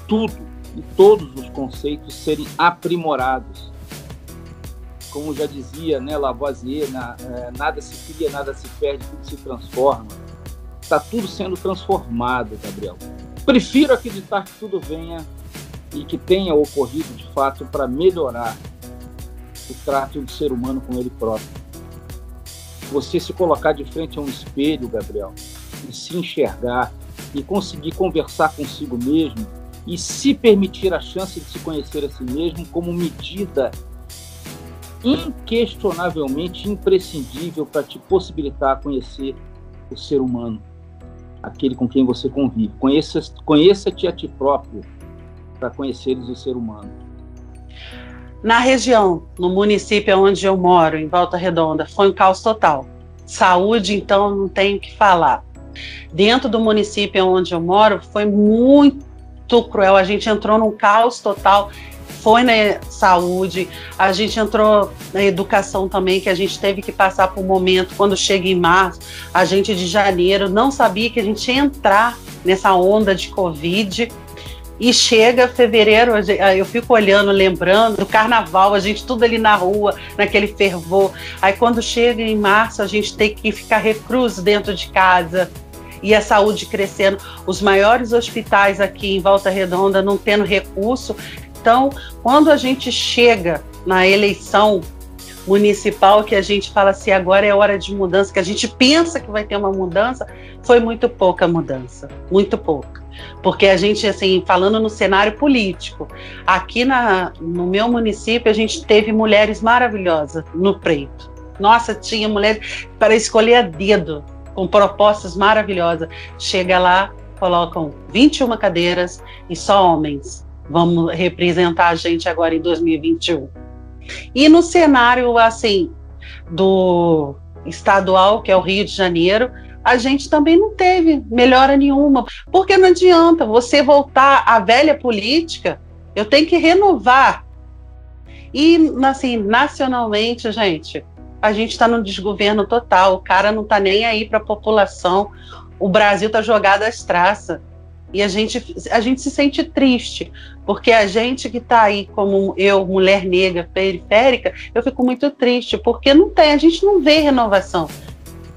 tudo e todos os conceitos serem aprimorados. Como já dizia, né, Lavoisier, nada se cria, nada se perde, tudo se transforma. Está tudo sendo transformado, Gabriel. Prefiro acreditar que tudo venha e que tenha ocorrido, de fato, para melhorar o trato do ser humano com ele próprio. Você se colocar de frente a um espelho, Gabriel, e se enxergar, e conseguir conversar consigo mesmo, e se permitir a chance de se conhecer a si mesmo como medida inquestionavelmente imprescindível para te possibilitar conhecer o ser humano, aquele com quem você convive. Conheça-te a ti próprio para conheceres o ser humano. Na região, no município onde eu moro, em Volta Redonda, foi um caos total. Saúde, então, não tenho o que falar. Dentro do município onde eu moro, foi muito cruel. A gente entrou num caos total. Foi na saúde, a gente entrou na educação também, que a gente teve que passar por um momento, quando chega em março, a gente de janeiro não sabia que a gente ia entrar nessa onda de Covid. E chega fevereiro, eu fico olhando, lembrando do carnaval, a gente tudo ali na rua, naquele fervor. Aí quando chega em março, a gente tem que ficar recluso dentro de casa. E a saúde crescendo, os maiores hospitais aqui em Volta Redonda não tendo recurso. Então, quando a gente chega na eleição municipal, que a gente fala assim, agora é hora de mudança, que a gente pensa que vai ter uma mudança, foi muito pouca mudança, muito pouca. Porque a gente, assim, falando no cenário político, aqui no meu município, a gente teve mulheres maravilhosas no pleito. Nossa, tinha mulheres para escolher a dedo, com propostas maravilhosas. Chega lá, colocam 21 cadeiras e só homens. Vamos representar a gente agora em 2021. E no cenário, assim, do estadual, que é o Rio de Janeiro, a gente também não teve melhora nenhuma, porque não adianta você voltar à velha política, eu tenho que renovar. E, assim, nacionalmente, gente, a gente está no desgoverno total, o cara não está nem aí para a população, o Brasil está jogado às traças. E a gente se sente triste, porque a gente que está aí, como eu, mulher negra, periférica, eu fico muito triste, porque a gente não vê renovação.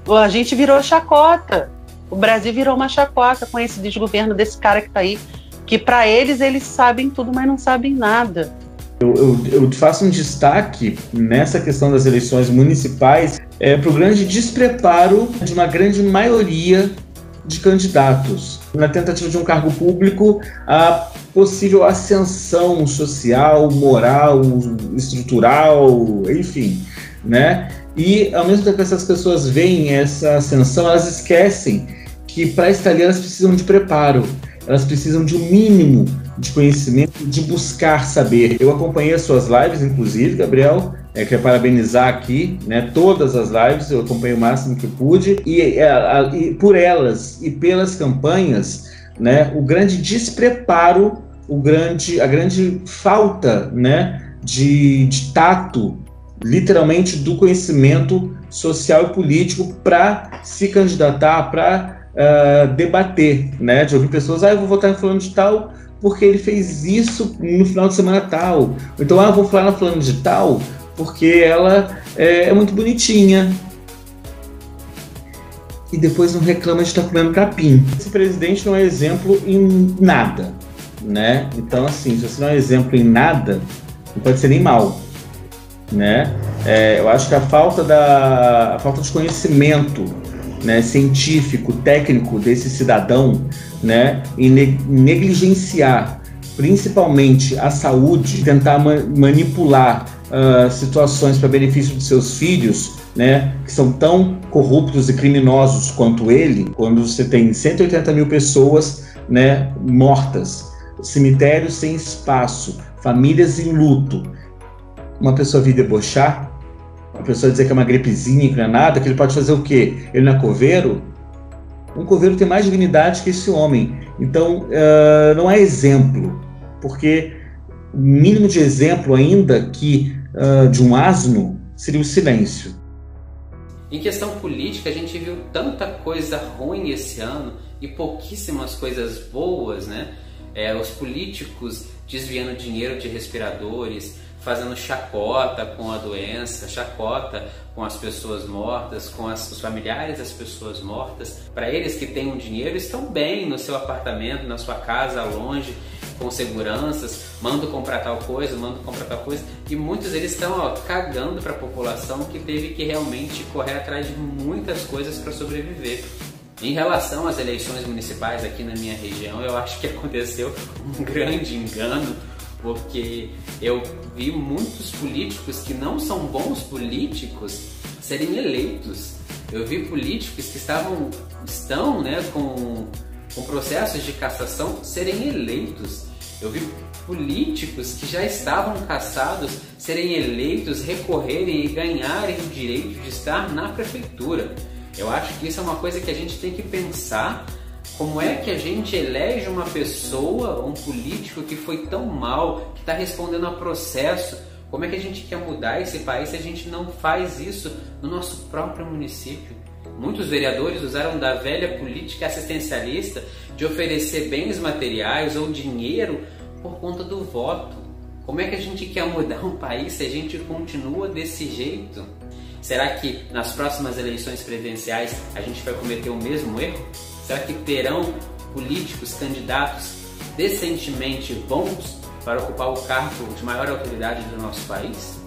A gente virou chacota. O Brasil virou uma chacota com esse desgoverno desse cara que está aí, que para eles sabem tudo, mas não sabem nada. Eu faço um destaque nessa questão das eleições municipais para o grande despreparo de uma grande maioria de candidatos na tentativa de um cargo público, a possível ascensão social, moral, estrutural, enfim, né? E ao mesmo tempo que essas pessoas veem essa ascensão, elas esquecem que para estar ali elas precisam de preparo, elas precisam de um mínimo de conhecimento, de buscar saber. Eu acompanhei as suas lives, inclusive, Gabriel, quero parabenizar aqui, né, todas as lives, eu acompanhei o máximo que pude, e por elas e pelas campanhas, né, o grande despreparo, a grande falta, né, de tato, literalmente, do conhecimento social e político para se candidatar, para debater, né, de ouvir pessoas, eu vou votar em fulano de tal porque ele fez isso no final de semana tal, ou então, eu vou falar na fulano de tal porque ela é muito bonitinha. E depois não reclama de estar comendo capim. Esse presidente não é exemplo em nada, né? Então, assim, se você não é exemplo em nada, não pode ser nem mal, né? Eu acho que a falta de conhecimento, né, científico, técnico desse cidadão, né, em negligenciar principalmente a saúde, tentar manipular situações para benefício de seus filhos, né, que são tão corruptos e criminosos quanto ele, quando você tem 180 mil pessoas, né, mortas, cemitérios sem espaço, famílias em luto, uma pessoa vir debochar, uma pessoa dizer que é uma gripezinha, que não é nada, que ele pode fazer o quê? Ele não é coveiro? Um coveiro tem mais dignidade que esse homem. Então, não é exemplo, porque o mínimo de exemplo ainda que de um asno seria o silêncio. Em questão política, a gente viu tanta coisa ruim esse ano e pouquíssimas coisas boas, né? Os políticos desviando dinheiro de respiradores, fazendo chacota com a doença, chacota com as pessoas mortas, com os familiares das pessoas mortas. Para eles que têm um dinheiro, estão bem no seu apartamento, na sua casa, longe, com seguranças, mando comprar tal coisa, e muitos deles estão cagando para a população que teve que realmente correr atrás de muitas coisas para sobreviver. Em relação às eleições municipais aqui na minha região, eu acho que aconteceu um grande engano, porque eu vi muitos políticos que não são bons políticos serem eleitos. Eu vi políticos que estão, né, com processos de cassação serem eleitos. Eu vi políticos que já estavam cassados serem eleitos, recorrerem e ganharem o direito de estar na prefeitura. Eu acho que isso é uma coisa que a gente tem que pensar. Como é que a gente elege uma pessoa, um político que foi tão mal, que está respondendo a processo? Como é que a gente quer mudar esse país se a gente não faz isso no nosso próprio município? Muitos vereadores usaram da velha política assistencialista de oferecer bens materiais ou dinheiro por conta do voto. Como é que a gente quer mudar um país se a gente continua desse jeito? Será que nas próximas eleições presidenciais a gente vai cometer o mesmo erro? Será que terão políticos, candidatos decentemente bons para ocupar o cargo de maior autoridade do nosso país?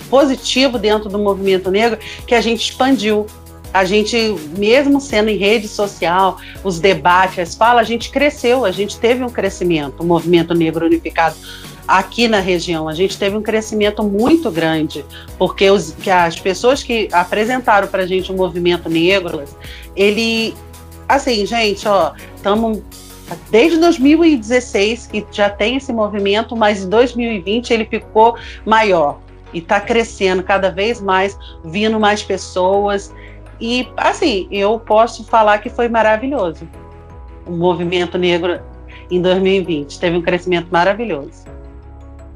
Positivo dentro do movimento negro que a gente expandiu. A gente, mesmo sendo em rede social, os debates, as falas, a gente cresceu, a gente teve um crescimento, o movimento negro unificado aqui na região, a gente teve um crescimento muito grande, porque as pessoas que apresentaram para a gente o movimento negro, ele, assim, gente, estamos desde 2016 que já tem esse movimento, mas em 2020 ele ficou maior e está crescendo cada vez mais, vindo mais pessoas. E, assim, eu posso falar que foi maravilhoso. O movimento negro em 2020 teve um crescimento maravilhoso.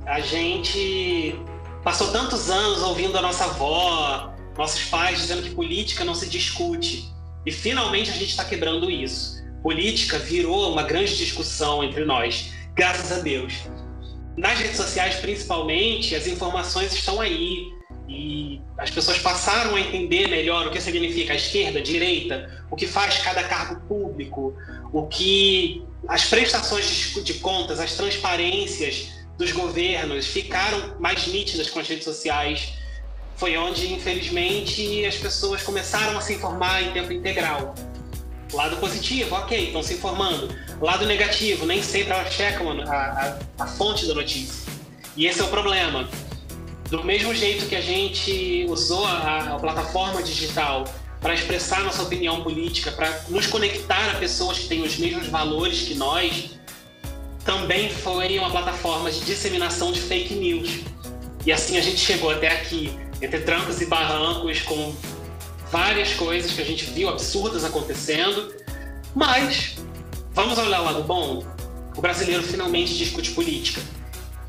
A gente passou tantos anos ouvindo a nossa avó, nossos pais dizendo que política não se discute. E finalmente a gente está quebrando isso. política virou uma grande discussão entre nós, graças a Deus. Nas redes sociais, principalmente, as informações estão aí e as pessoas passaram a entender melhor o que significa a esquerda, a direita, o que faz cada cargo público, o que as prestações de contas, as transparências dos governos ficaram mais nítidas com as redes sociais. Foi onde, infelizmente, as pessoas começaram a se informar em tempo integral. Lado positivo, ok, estão se informando. Lado negativo, nem sempre elas checam a fonte da notícia. E esse é o problema. Do mesmo jeito que a gente usou a plataforma digital para expressar nossa opinião política, para nos conectar a pessoas que têm os mesmos valores que nós, também foi uma plataforma de disseminação de fake news. E assim a gente chegou até aqui, entre trancos e barrancos, com várias coisas que a gente viu absurdas acontecendo, mas vamos olhar o lado bom. O brasileiro finalmente discute política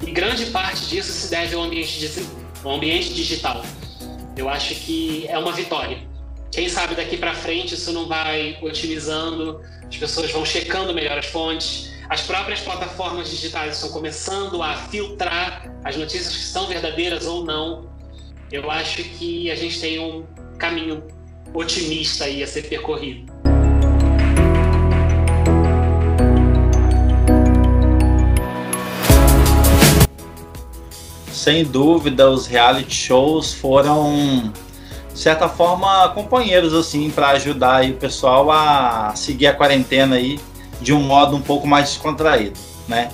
e grande parte disso se deve ao ambiente digital. Eu acho que é uma vitória. Quem sabe daqui para frente isso não vai otimizando, as pessoas vão checando melhor as fontes, as próprias plataformas digitais estão começando a filtrar as notícias que são verdadeiras ou não. Eu acho que a gente tem um caminho otimista aí a ser percorrido. Sem dúvida, os reality shows foram, de certa forma, companheiros assim para ajudar aí o pessoal a seguir a quarentena aí de um modo um pouco mais descontraído, né?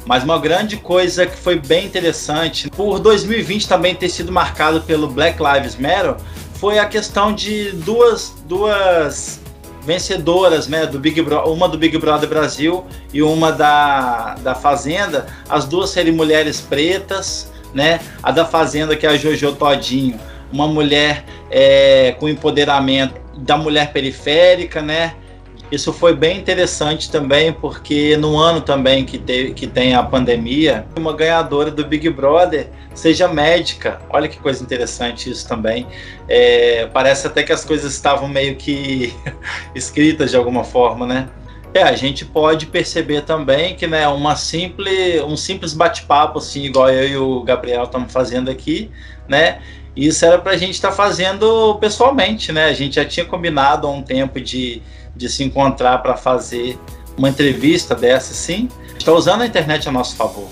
Mas uma grande coisa que foi bem interessante, por 2020 também ter sido marcado pelo Black Lives Matter, foi a questão de duas vencedoras, né, uma do Big Brother Brasil e uma da Fazenda, as duas serem mulheres pretas, né? A da Fazenda, que é a Jojo Todinho, uma mulher com empoderamento da mulher periférica, né? Isso foi bem interessante também, porque no ano também que tem a pandemia, uma ganhadora do Big Brother seja médica. Olha que coisa interessante isso também. Parece até que as coisas estavam meio que escritas de alguma forma, né? A gente pode perceber também que, né, um simples bate-papo, assim, igual eu e o Gabriel estamos fazendo aqui, né? Isso era para a gente estar fazendo pessoalmente, né? A gente já tinha combinado há um tempo de se encontrar para fazer uma entrevista dessa, sim. Está usando a internet a nosso favor.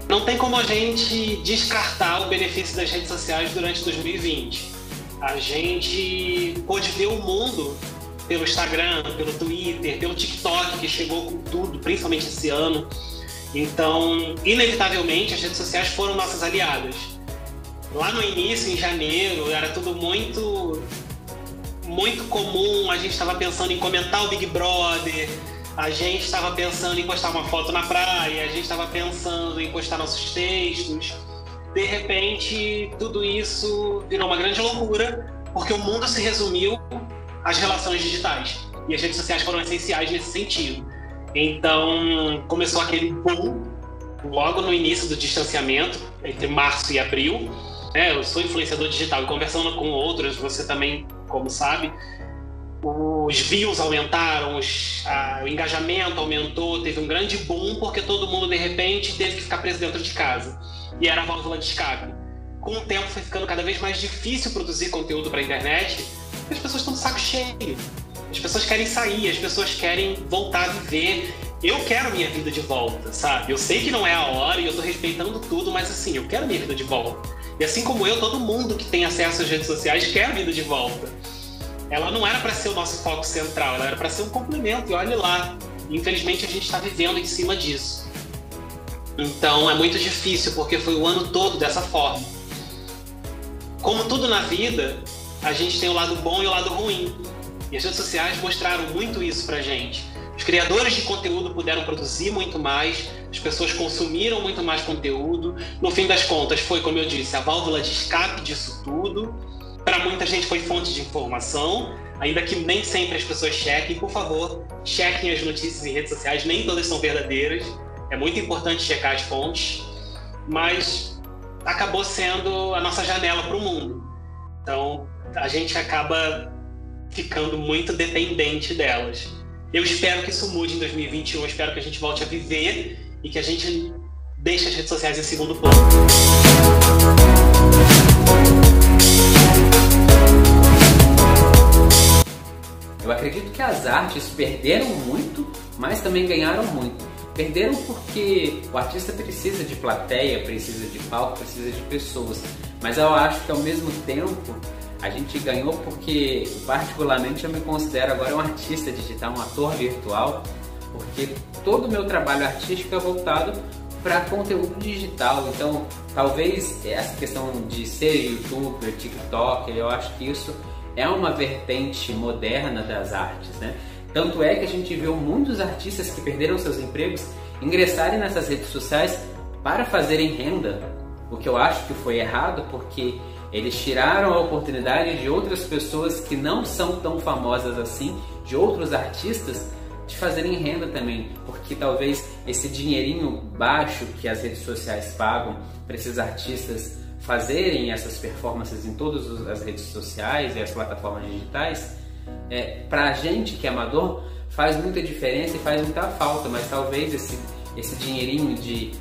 Não tem como a gente descartar o benefício das redes sociais durante 2020. A gente pôde ver o mundo pelo Instagram, pelo Twitter, pelo TikTok, que chegou com tudo, principalmente esse ano. Então, inevitavelmente, as redes sociais foram nossas aliadas. Lá no início, em janeiro, era tudo muito comum. A gente estava pensando em comentar o Big Brother, a gente estava pensando em postar uma foto na praia, a gente estava pensando em postar nossos textos. De repente, tudo isso virou uma grande loucura, porque o mundo se resumiu às relações digitais. E as redes sociais foram essenciais nesse sentido. Então, começou aquele boom, logo no início do distanciamento, entre março e abril. Eu sou influenciador digital e conversando com outros, você também, como sabe, os views aumentaram, o engajamento aumentou, teve um grande boom, porque todo mundo, de repente, teve que ficar preso dentro de casa. E era a válvula de escape. Com o tempo foi ficando cada vez mais difícil produzir conteúdo para a internet, porque as pessoas estão de saco cheio. As pessoas querem sair, as pessoas querem voltar a viver. Eu quero minha vida de volta, sabe? Eu sei que não é a hora e eu tô respeitando tudo, mas assim, eu quero minha vida de volta. E assim como eu, todo mundo que tem acesso às redes sociais quer a vida de volta. Ela não era para ser o nosso foco central, ela era para ser um complemento, e olha lá. Infelizmente a gente está vivendo em cima disso. Então é muito difícil, porque foi o ano todo dessa forma. Como tudo na vida, a gente tem o lado bom e o lado ruim. E as redes sociais mostraram muito isso pra gente. Os criadores de conteúdo puderam produzir muito mais, as pessoas consumiram muito mais conteúdo. No fim das contas, foi, como eu disse, a válvula de escape disso tudo. Para muita gente foi fonte de informação, ainda que nem sempre as pessoas chequem. Por favor, chequem as notícias em redes sociais, nem todas são verdadeiras. É muito importante checar as fontes, mas acabou sendo a nossa janela para o mundo. Então, a gente acaba ficando muito dependente delas. Eu espero que isso mude em 2021, eu espero que a gente volte a viver e que a gente deixe as redes sociais em segundo plano. Eu acredito que as artes perderam muito, mas também ganharam muito. Perderam porque o artista precisa de plateia, precisa de palco, precisa de pessoas. Mas eu acho que ao mesmo tempo a gente ganhou porque, particularmente, eu me considero agora um artista digital, um ator virtual, porque todo o meu trabalho artístico é voltado para conteúdo digital. Então, talvez essa questão de ser youtuber, tiktoker, eu acho que isso é uma vertente moderna das artes, né? Tanto é que a gente viu muitos artistas que perderam seus empregos ingressarem nessas redes sociais para fazerem renda, o que eu acho que foi errado, porque eles tiraram a oportunidade de outras pessoas que não são tão famosas assim, de outros artistas, de fazerem renda também, porque talvez esse dinheirinho baixo que as redes sociais pagam para esses artistas fazerem essas performances em todas as redes sociais e as plataformas digitais, para a gente que é amador faz muita diferença e faz muita falta, mas talvez esse dinheirinho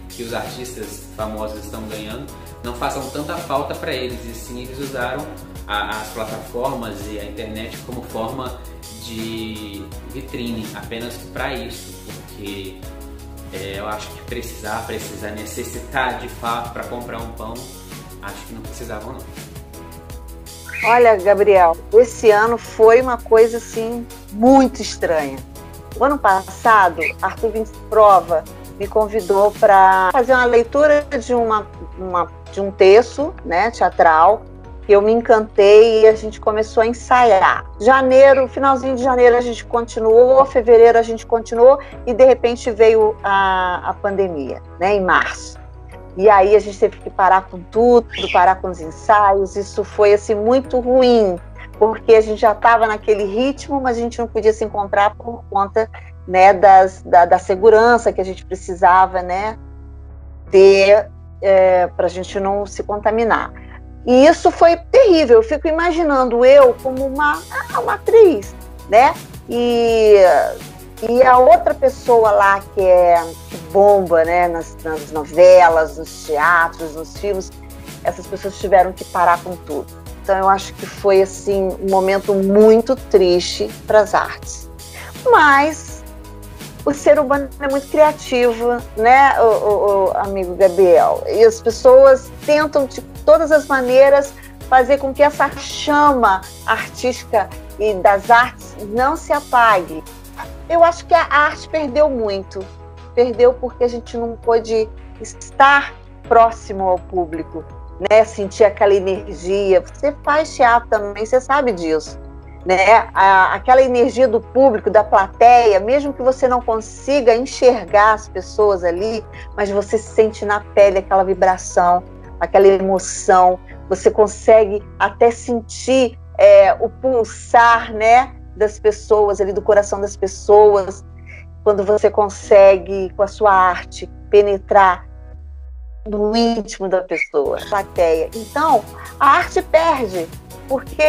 que os artistas famosos estão ganhando não façam tanta falta para eles, e sim eles usaram as plataformas e a internet como forma de vitrine apenas para isso, porque eu acho que necessitar de fato para comprar um pão, acho que não precisavam não. Olha, Gabriel, esse ano foi uma coisa assim muito estranha. O ano passado, Arthur Vinicius Prova me convidou para fazer uma leitura de um texto, né, teatral. Eu me encantei e a gente começou a ensaiar. Finalzinho de janeiro a gente continuou, fevereiro a gente continuou e de repente veio a pandemia, né, em março. E aí a gente teve que parar com tudo, parar com os ensaios. Isso foi assim muito ruim, porque a gente já estava naquele ritmo, mas a gente não podia se encontrar por conta, né, da segurança que a gente precisava, né, ter para a gente não se contaminar. E isso foi terrível. Eu fico imaginando eu como uma atriz, né? E a outra pessoa lá que bomba, né, nas novelas, nos teatros, nos filmes, essas pessoas tiveram que parar com tudo. Então eu acho que foi assim um momento muito triste para as artes. Mas o ser humano é muito criativo, né, o amigo Gabriel? E as pessoas tentam de todas as maneiras fazer com que essa chama artística e das artes não se apague. Eu acho que a arte perdeu muito. Perdeu porque a gente não pôde estar próximo ao público, né? Sentir aquela energia. Você faz teatro também, você sabe disso, né? Aquela energia do público, da plateia, mesmo que você não consiga enxergar as pessoas ali, mas você sente na pele aquela vibração, aquela emoção. Você consegue até sentir o pulsar, né, das pessoas, ali do coração das pessoas, quando você consegue, com a sua arte, penetrar no íntimo da pessoa, plateia. Então, a arte perde, porque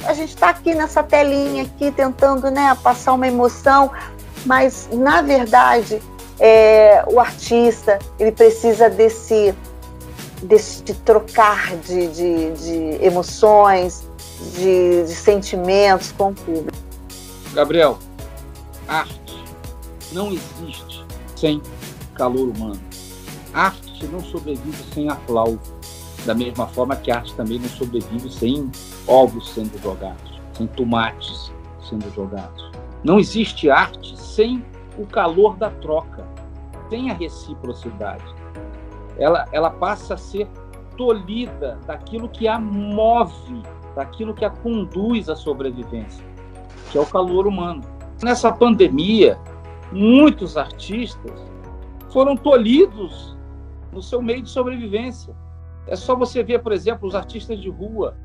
a gente está aqui nessa telinha aqui tentando, né, passar uma emoção, mas, na verdade, o artista, ele precisa desse trocar de emoções, de sentimentos com o público. Gabriel, arte não existe sem calor humano. Arte não sobrevive sem aplauso, da mesma forma que a arte também não sobrevive sem ovos sendo jogados, sem tomates sendo jogados. Não existe arte sem o calor da troca, sem a reciprocidade. Ela passa a ser tolhida daquilo que a move, daquilo que a conduz à sobrevivência, que é o calor humano. Nessa pandemia, muitos artistas foram tolhidos no seu meio de sobrevivência. É só você ver, por exemplo, os artistas de rua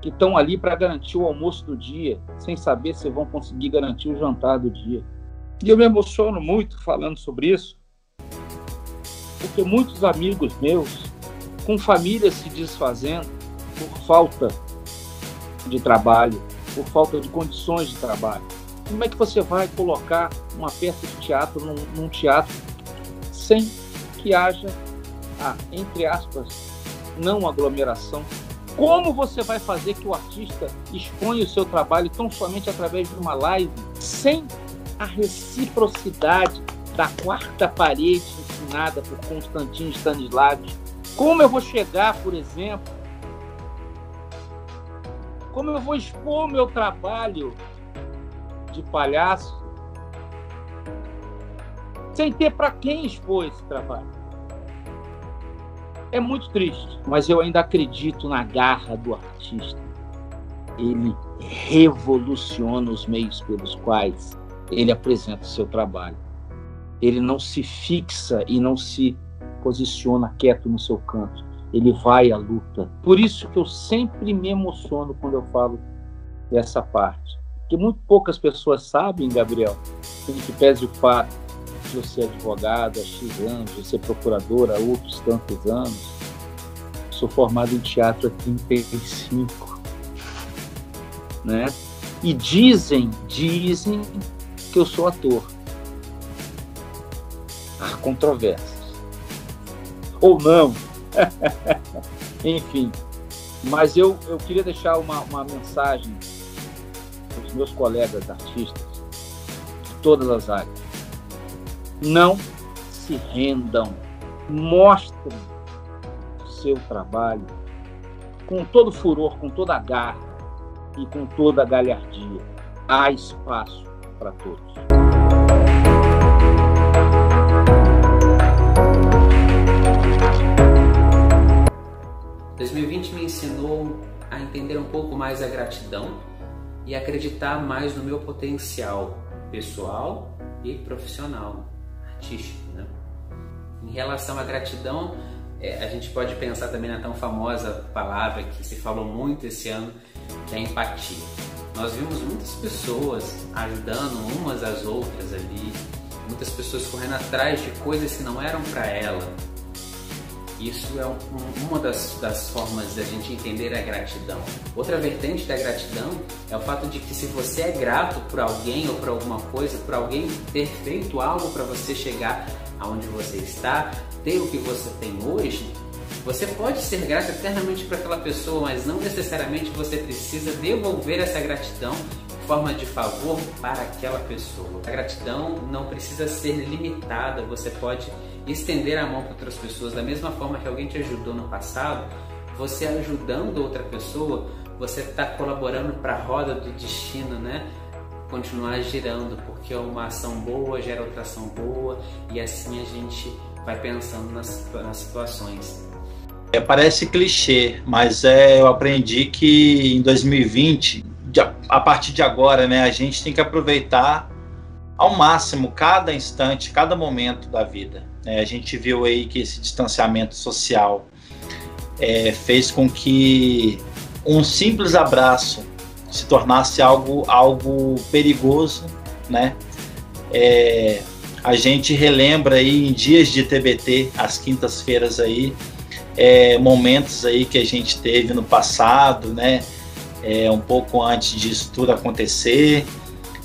que estão ali para garantir o almoço do dia, sem saber se vão conseguir garantir o jantar do dia. E eu me emociono muito falando sobre isso, porque muitos amigos meus, com famílias se desfazendo por falta de trabalho, por falta de condições de trabalho. Como é que você vai colocar uma peça de teatro num teatro sem que haja entre aspas, não aglomeração? Como você vai fazer que o artista exponha o seu trabalho tão somente através de uma live, sem a reciprocidade da quarta parede ensinada por Constantin Stanislavski? Como eu vou chegar, por exemplo, como eu vou expor meu trabalho de palhaço sem ter para quem expor esse trabalho? É muito triste, mas eu ainda acredito na garra do artista. Ele revoluciona os meios pelos quais ele apresenta o seu trabalho. Ele não se fixa e não se posiciona quieto no seu canto. Ele vai à luta. Por isso que eu sempre me emociono quando eu falo dessa parte. Porque muito poucas pessoas sabem, Gabriel, que pese o fato de eu ser advogado há X anos, de ser procurador há outros tantos anos, sou formado em teatro há 35, né? E dizem que eu sou ator. Há controvérsias. Ou não. Enfim. Mas eu queria deixar uma mensagem para os meus colegas artistas de todas as áreas. Não se rendam. Mostrem o seu trabalho com todo furor, com toda a garra e com toda a galhardia. Há espaço para todos. 2020 me ensinou a entender um pouco mais a gratidão e acreditar mais no meu potencial pessoal e profissional, artístico, né? Em relação à gratidão, a gente pode pensar também na tão famosa palavra que se falou muito esse ano, que é a empatia. Nós vimos muitas pessoas ajudando umas às outras ali, muitas pessoas correndo atrás de coisas que não eram para ela. Isso é uma das formas da gente entender a gratidão. Outra vertente da gratidão é o fato de que se você é grato por alguém ou por alguma coisa, por alguém ter feito algo para você chegar aonde você está, ter o que você tem hoje, você pode ser grato eternamente para aquela pessoa, mas não necessariamente você precisa devolver essa gratidão em forma de favor para aquela pessoa. A gratidão não precisa ser limitada, você pode estender a mão para outras pessoas da mesma forma que alguém te ajudou no passado. Você ajudando outra pessoa, você está colaborando para a roda do destino, né? Continuar girando, porque uma ação boa gera outra ação boa e assim a gente vai pensando nas situações. Parece clichê, mas eu aprendi que em 2020, a partir de agora, né, a gente tem que aproveitar ao máximo cada instante, cada momento da vida. A gente viu aí que esse distanciamento social fez com que um simples abraço se tornasse algo perigoso, né? A gente relembra aí em dias de TBT, às quintas-feiras aí, momentos aí que a gente teve no passado, né? Um pouco antes disso tudo acontecer,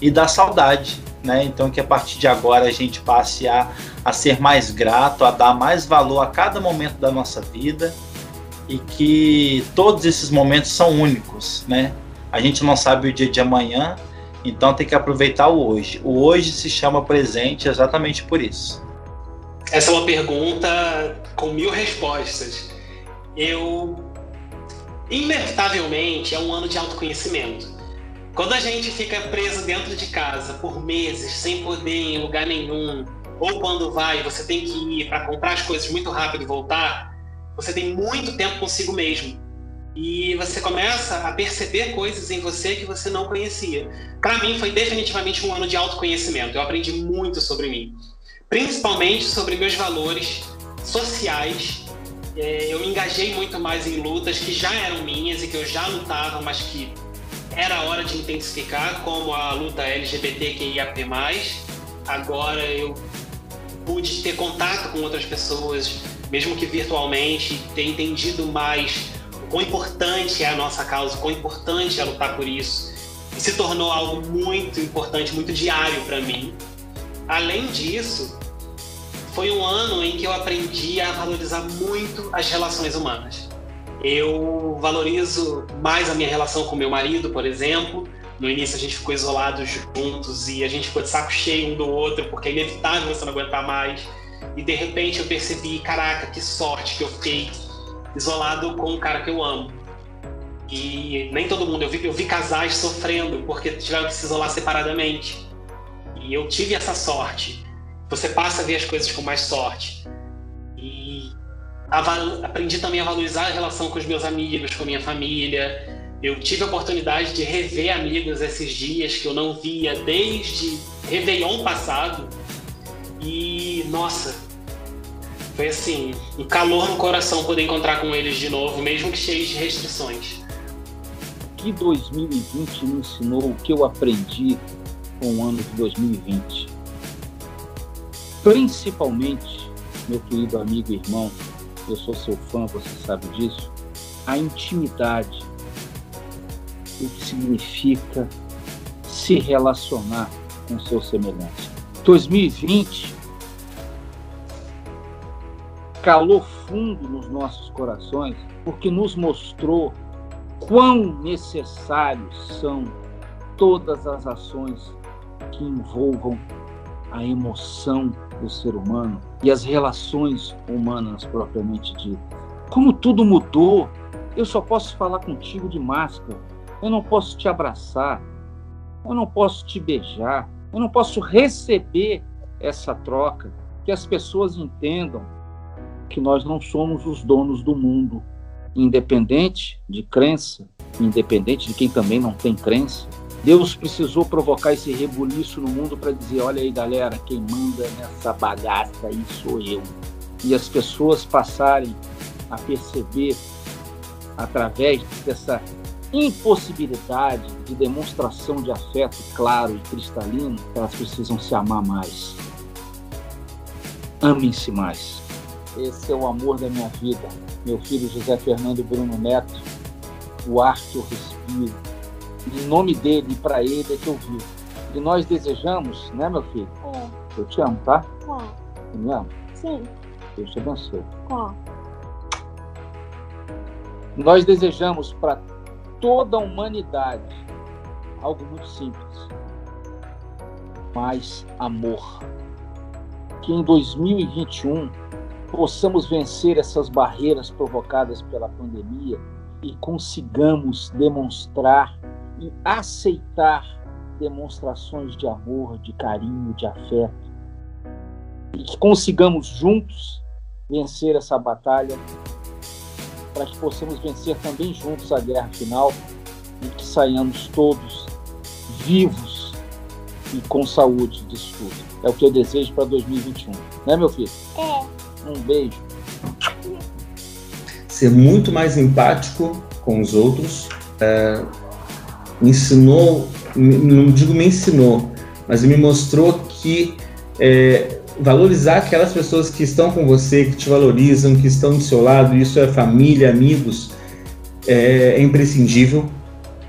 e dá saudade, né? Então que a partir de agora a gente passe a ser mais grato, a dar mais valor a cada momento da nossa vida, e que todos esses momentos são únicos, né? A gente não sabe o dia de amanhã, então tem que aproveitar o hoje. O hoje se chama presente exatamente por isso. Essa é uma pergunta com 1000 respostas. Inevitavelmente, é um ano de autoconhecimento. Quando a gente fica preso dentro de casa por meses, sem poder ir em lugar nenhum, ou quando vai, você tem que ir para comprar as coisas muito rápido e voltar, você tem muito tempo consigo mesmo. E você começa a perceber coisas em você que você não conhecia. Para mim, foi definitivamente um ano de autoconhecimento. Eu aprendi muito sobre mim, principalmente sobre meus valores sociais. Eu me engajei muito mais em lutas que já eram minhas e que eu já lutava, mas que era hora de intensificar, como a luta LGBTQIAP+. Agora eu pude ter contato com outras pessoas, mesmo que virtualmente, ter entendido mais o quão importante é a nossa causa, o quão importante é lutar por isso. e se tornou algo muito importante, muito diário para mim. Além disso, foi um ano em que eu aprendi a valorizar muito as relações humanas. Eu valorizo mais a minha relação com meu marido, por exemplo. No início a gente ficou isolados juntos e a gente ficou de saco cheio um do outro, porque é inevitável você não aguentar mais. E de repente eu percebi, caraca, que sorte que eu fiquei isolado com um cara que eu amo. E nem todo mundo, eu vi casais sofrendo porque tiveram que se isolar separadamente. E eu tive essa sorte. Você passa a ver as coisas com mais sorte. E aprendi também a valorizar a relação com os meus amigos, com a minha família. Eu tive a oportunidade de rever amigos esses dias que eu não via desde Réveillon passado. E, nossa, foi assim, um calor no coração poder encontrar com eles de novo, mesmo que cheios de restrições. Que 2020 me ensinou o que eu aprendi com o ano de 2020. Principalmente, meu querido amigo e irmão, eu sou seu fã, você sabe disso, a intimidade, o que significa se relacionar com seu semelhante. 2020 calou fundo nos nossos corações porque nos mostrou quão necessários são todas as ações que envolvam a emoção do ser humano e as relações humanas propriamente ditas. Como tudo mudou, eu só posso falar contigo de máscara, eu não posso te abraçar, eu não posso te beijar, eu não posso receber essa troca, que as pessoas entendam que nós não somos os donos do mundo, independente de crença, independente de quem também não tem crença. Deus precisou provocar esse rebuliço no mundo para dizer, olha aí galera, quem manda nessa bagaça aí sou eu. E as pessoas passarem a perceber, através dessa impossibilidade de demonstração de afeto claro e cristalino, que elas precisam se amar mais. Amem-se mais. Esse é o amor da minha vida. Meu filho José Fernando Bruno Neto, o ar que eu respiro. Em nome dele e para ele é que eu vivo. E nós desejamos, né, meu filho? É. Eu te amo, tá? Tá. Você me ama? Sim. Deus te abençoe. Tá. Nós desejamos para toda a humanidade algo muito simples. Mais amor. Que em 2021 possamos vencer essas barreiras provocadas pela pandemia e consigamos demonstrar e aceitar demonstrações de amor, de carinho, de afeto. E que consigamos juntos vencer essa batalha, para que possamos vencer também juntos a guerra final e que saiamos todos vivos e com saúde disso tudo. É o que eu desejo para 2021. Né, meu filho? É. Um beijo. Ser muito mais empático com os outros. Me ensinou, não digo me ensinou, mas me mostrou que valorizar aquelas pessoas que estão com você, que te valorizam, que estão do seu lado, isso é família, amigos, é imprescindível,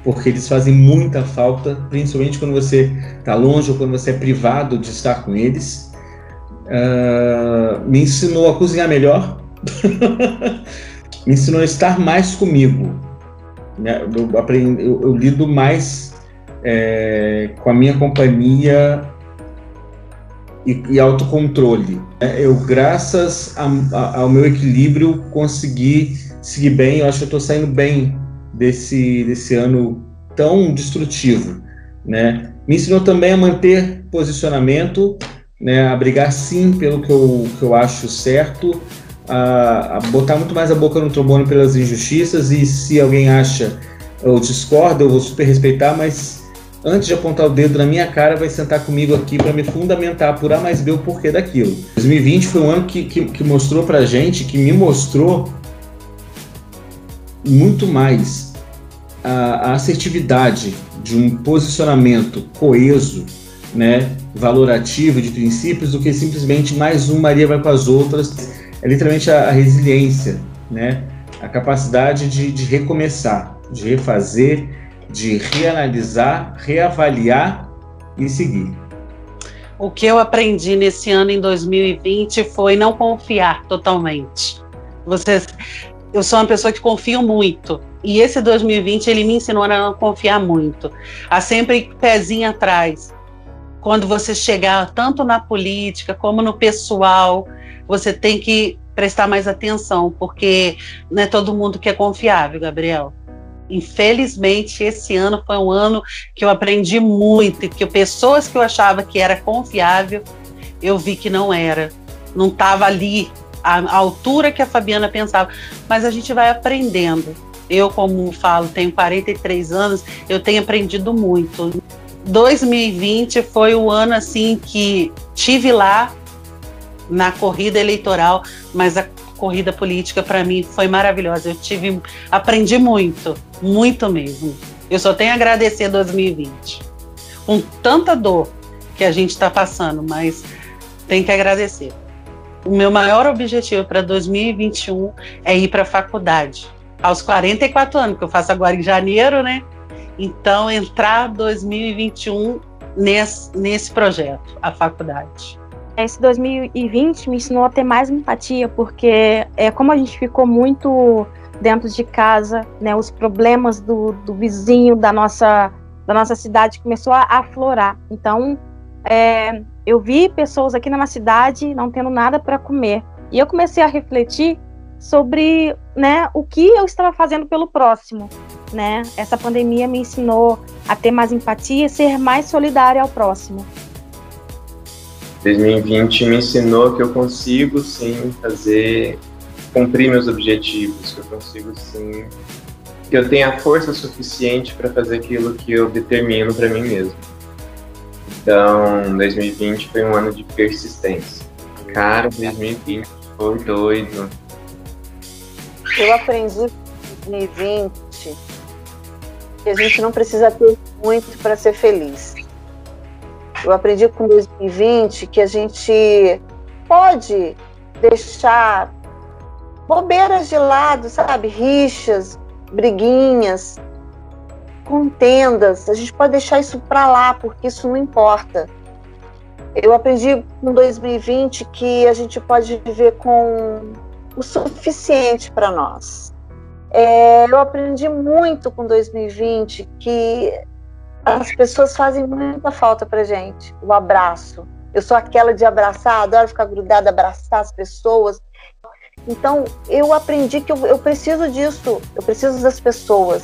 porque eles fazem muita falta, principalmente quando você está longe ou quando você é privado de estar com eles. Me ensinou a cozinhar melhor, me ensinou a estar mais comigo. Eu lido mais com a minha companhia e autocontrole. Eu, graças ao meu equilíbrio, consegui seguir bem. Eu acho que eu estou saindo bem desse ano tão destrutivo, né? Me ensinou também a manter posicionamento, né? A brigar sim pelo que eu acho certo, a botar muito mais a boca no trombone pelas injustiças, e se alguém acha ou discorda, eu vou super respeitar, mas antes de apontar o dedo na minha cara, vai sentar comigo aqui para me fundamentar por A mais B o porquê daquilo. 2020 foi um ano que mostrou pra gente, que me mostrou muito mais a assertividade de um posicionamento coeso, né, valorativo, de princípios, do que simplesmente mais um Maria vai com as outras. É literalmente a resiliência, né, a capacidade de recomeçar, de refazer, de reanalisar, reavaliar e seguir. O que eu aprendi nesse ano, em 2020, foi não confiar totalmente. Eu sou uma pessoa que confio muito. E esse 2020, ele me ensinou a não confiar muito. A sempre pezinho atrás. Quando você chegar tanto na política como no pessoal, você tem que prestar mais atenção, porque não é todo mundo que é confiável, Gabriel. Infelizmente, esse ano foi um ano que eu aprendi muito, que pessoas que eu achava que era confiável, eu vi que não era. Não estava ali à altura que a Fabiana pensava. Mas a gente vai aprendendo. Eu, como falo, tenho 43 anos, eu tenho aprendido muito. 2020 foi o ano assim que tive lá na corrida eleitoral, mas a corrida política para mim foi maravilhosa. Aprendi muito, muito mesmo. Eu só tenho a agradecer 2020. Com tanta dor que a gente está passando, mas tem que agradecer. O meu maior objetivo para 2021 é ir para a faculdade. Aos 44 anos, que eu faço agora em janeiro, né? Então, entrar 2021 nesse projeto, a faculdade. Esse 2020 me ensinou a ter mais empatia, porque como a gente ficou muito dentro de casa, né, os problemas do vizinho da nossa cidade começou a aflorar. Então, eu vi pessoas aqui na minha cidade não tendo nada para comer. E eu comecei a refletir sobre, né, o que eu estava fazendo pelo próximo. Né? Essa pandemia me ensinou a ter mais empatia e ser mais solidária ao próximo. 2020 me ensinou que eu consigo sim cumprir meus objetivos, que eu consigo sim, que eu tenho a força suficiente para fazer aquilo que eu determino para mim mesmo. Então, 2020 foi um ano de persistência. Cara, 2020 foi doido. Eu aprendi em 2020 que a gente não precisa ter muito para ser feliz. Eu aprendi com 2020 que a gente pode deixar bobeiras de lado, sabe? Rixas, briguinhas, contendas. A gente pode deixar isso para lá, porque isso não importa. Eu aprendi com 2020 que a gente pode viver com o suficiente para nós. Eu aprendi muito com 2020 que as pessoas fazem muita falta pra gente. O abraço. Eu sou aquela de abraçar, adoro ficar grudada, abraçar as pessoas. Então, eu aprendi que eu preciso disso. Eu preciso das pessoas.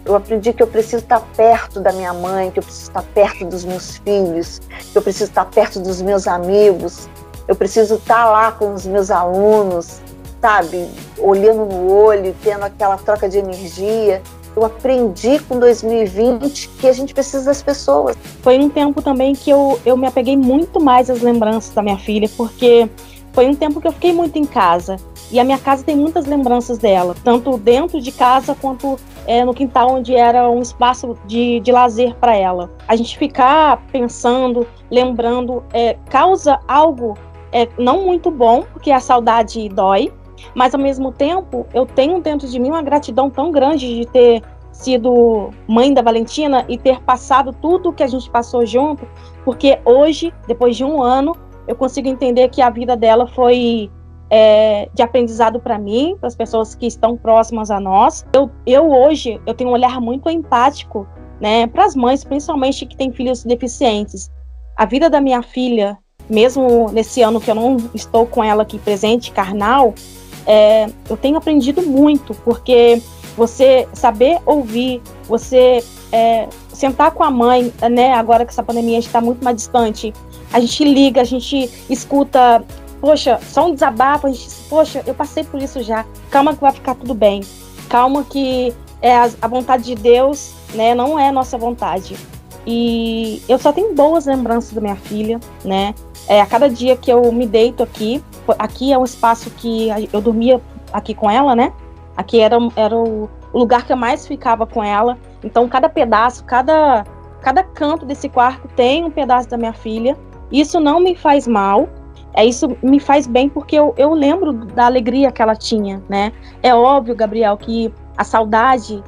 Eu aprendi que eu preciso estar perto da minha mãe, que eu preciso estar perto dos meus filhos, que eu preciso estar perto dos meus amigos. Eu preciso estar lá com os meus alunos, sabe? Olhando no olho, tendo aquela troca de energia. Eu aprendi com 2020 que a gente precisa das pessoas. Foi um tempo também que eu me apeguei muito mais às lembranças da minha filha, porque foi um tempo que eu fiquei muito em casa. E a minha casa tem muitas lembranças dela, tanto dentro de casa quanto no quintal, onde era um espaço de lazer para ela. A gente ficar pensando, lembrando, causa algo não muito bom, porque a saudade dói. Mas, ao mesmo tempo, eu tenho dentro de mim uma gratidão tão grande de ter sido mãe da Valentina e ter passado tudo que a gente passou junto, porque hoje, depois de um ano, eu consigo entender que a vida dela foi de aprendizado para mim, para as pessoas que estão próximas a nós. Hoje, eu tenho um olhar muito empático, né, para as mães, principalmente que têm filhos deficientes. A vida da minha filha, mesmo nesse ano que eu não estou com ela aqui presente, carnal, eu tenho aprendido muito, porque você saber ouvir, você sentar com a mãe, né, agora que essa pandemia está muito mais distante, a gente liga, a gente escuta, poxa, só um desabafo, a gente diz, poxa, eu passei por isso já, calma que vai ficar tudo bem, calma que a vontade de Deus, né, não é a nossa vontade. E eu só tenho boas lembranças da minha filha, né, a cada dia que eu me deito aqui é um espaço que eu dormia aqui com ela, né? Aqui era o lugar que eu mais ficava com ela. Então, cada pedaço, cada canto desse quarto tem um pedaço da minha filha. Isso não me faz mal. Isso me faz bem porque eu lembro da alegria que ela tinha, né? É óbvio, Gabriel, que a saudade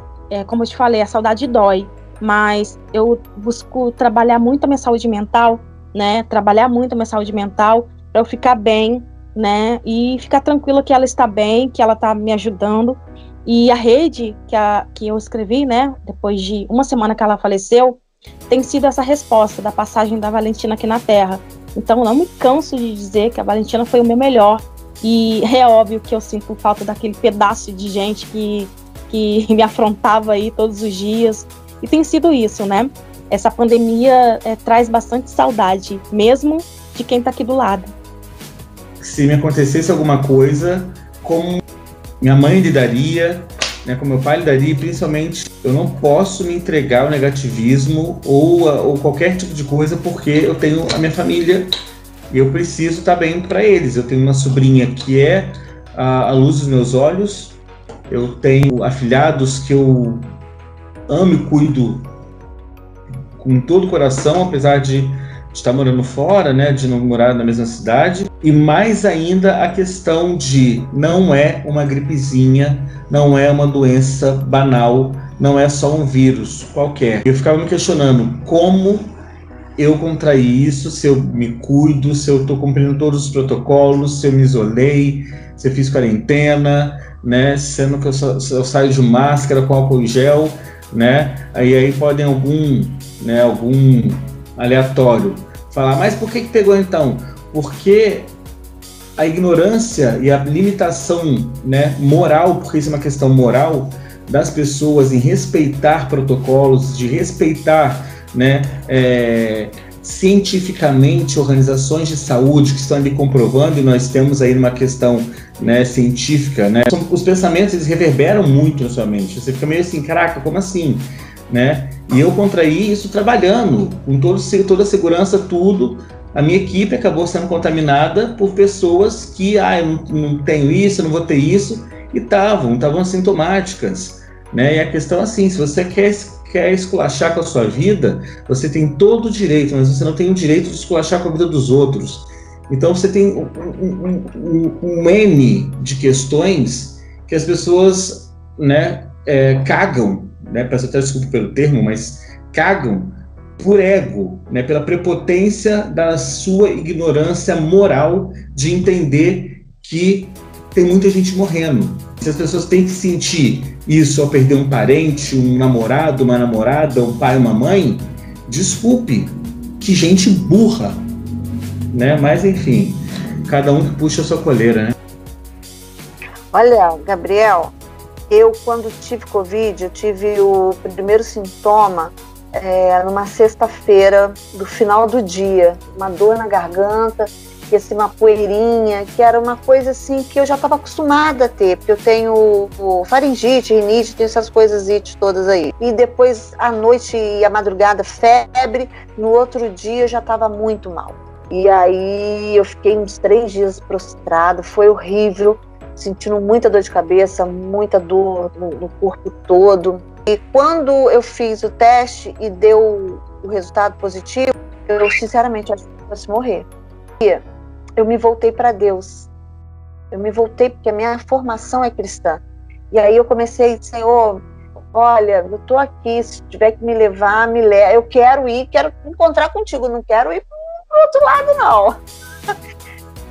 como eu te falei, a saudade dói, mas eu busco trabalhar muito a minha saúde mental, né? Trabalhar muito a minha saúde mental para eu ficar bem, né? E ficar tranquila que ela está bem, que ela está me ajudando. E a rede que eu escrevi, né? Depois de uma semana que ela faleceu, tem sido essa resposta da passagem da Valentina aqui na Terra. Então, eu não me canso de dizer que a Valentina foi o meu melhor. E é óbvio que eu sinto falta daquele pedaço de gente que me afrontava aí todos os dias. E tem sido isso, né? Essa pandemia traz bastante saudade, mesmo de quem está aqui do lado. Se me acontecesse alguma coisa, como minha mãe lidaria, né, como meu pai lidaria, principalmente, eu não posso me entregar ao negativismo ou qualquer tipo de coisa, porque eu tenho a minha família e eu preciso estar bem para eles. Eu tenho uma sobrinha que é a luz dos meus olhos, eu tenho afilhados que eu amo e cuido com todo o coração, apesar de estar morando fora, né, de não morar na mesma cidade. E mais ainda a questão de não é uma gripezinha, não é uma doença banal, não é só um vírus qualquer. Eu ficava me questionando como eu contraí isso, se eu me cuido, se eu estou cumprindo todos os protocolos, se eu me isolei, se eu fiz quarentena, né, sendo que eu saio de máscara com álcool em gel, né, aí podem algum aleatório falar, mas por que pegou então? Porque a ignorância e a limitação, né, moral, porque isso é uma questão moral, das pessoas em respeitar protocolos, de respeitar, né, cientificamente organizações de saúde que estão ali comprovando, e nós temos aí uma questão, né, científica, né, os pensamentos eles reverberam muito na sua mente, você fica meio assim, caraca, como assim? Né? E eu contraí isso trabalhando, com toda a segurança, tudo. A minha equipe acabou sendo contaminada por pessoas que, eu não tenho isso, eu não vou ter isso, e estavam sintomáticas, né? E a questão é assim, se você quer esculachar com a sua vida, você tem todo o direito, mas você não tem o direito de esculachar com a vida dos outros. Então você tem um N de questões que as pessoas, né, cagam, né, peço até desculpa pelo termo, mas cagam por ego, né, pela prepotência da sua ignorância moral de entender que tem muita gente morrendo. Se as pessoas têm que sentir isso ao perder um parente, um namorado, uma namorada, um pai, uma mãe, desculpe, que gente burra, né? Mas enfim, cada um que puxa a sua coleira, né? Olha, Gabriel, eu, quando tive Covid, eu tive o primeiro sintoma numa sexta-feira do final do dia. Uma dor na garganta, e assim, uma poeirinha, que era uma coisa assim que eu já estava acostumada a ter, porque eu tenho faringite, rinite, tenho essas coisas todas aí. E depois, à noite e à madrugada, febre, no outro dia eu já estava muito mal. E aí eu fiquei uns 3 dias prostrada, foi horrível, sentindo muita dor de cabeça, muita dor no corpo todo. E quando eu fiz o teste e deu o resultado positivo, eu sinceramente acho que eu fosse morrer. E eu me voltei para Deus. Eu me voltei porque a minha formação é cristã. E aí eu comecei, Senhor, olha, eu estou aqui, se tiver que me levar, me leva. Eu quero ir, quero encontrar contigo, não quero ir para o outro lado, não.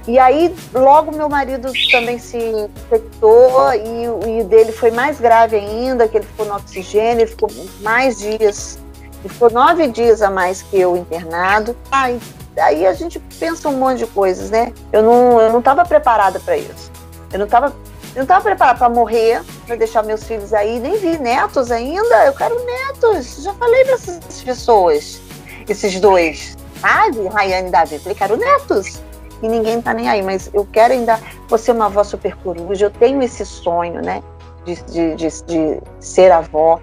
E aí, logo meu marido também se infectou e o dele foi mais grave ainda, que ele ficou no oxigênio, ele ficou mais dias, ele ficou 9 dias a mais que eu internado. Aí a gente pensa um monte de coisas, né? Eu não estava preparada para isso. Eu não estava preparada para morrer, para deixar meus filhos aí, nem vi netos ainda. Eu quero netos. Já falei para essas pessoas, esses dois, sabe? Rayane e Davi, eu falei, quero netos. E ninguém tá nem aí, mas eu quero ainda ser uma avó super coruja. Eu tenho esse sonho, né, de ser avó.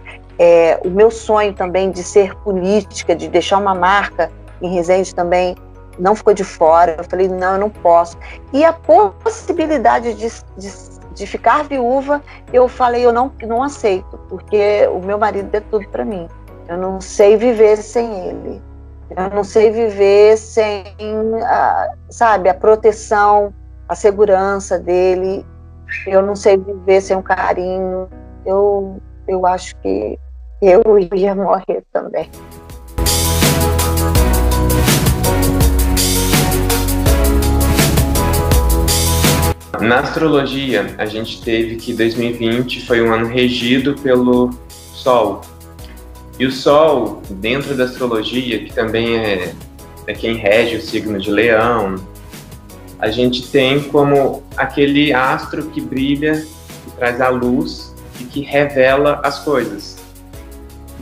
O meu sonho também de ser política, de deixar uma marca em Resende também não ficou de fora. Eu falei, não, eu não posso. E a possibilidade de ficar viúva, eu falei, eu não aceito, porque o meu marido é tudo para mim. Eu não sei viver sem ele. Eu não sei viver sem, sabe, a proteção, a segurança dele. Eu não sei viver sem um carinho. Eu eu acho que eu ia morrer também. Na astrologia, a gente teve que 2020 foi um ano regido pelo Sol. E o Sol, dentro da astrologia, que também é quem rege o signo de Leão, a gente tem como aquele astro que brilha, que traz a luz e que revela as coisas.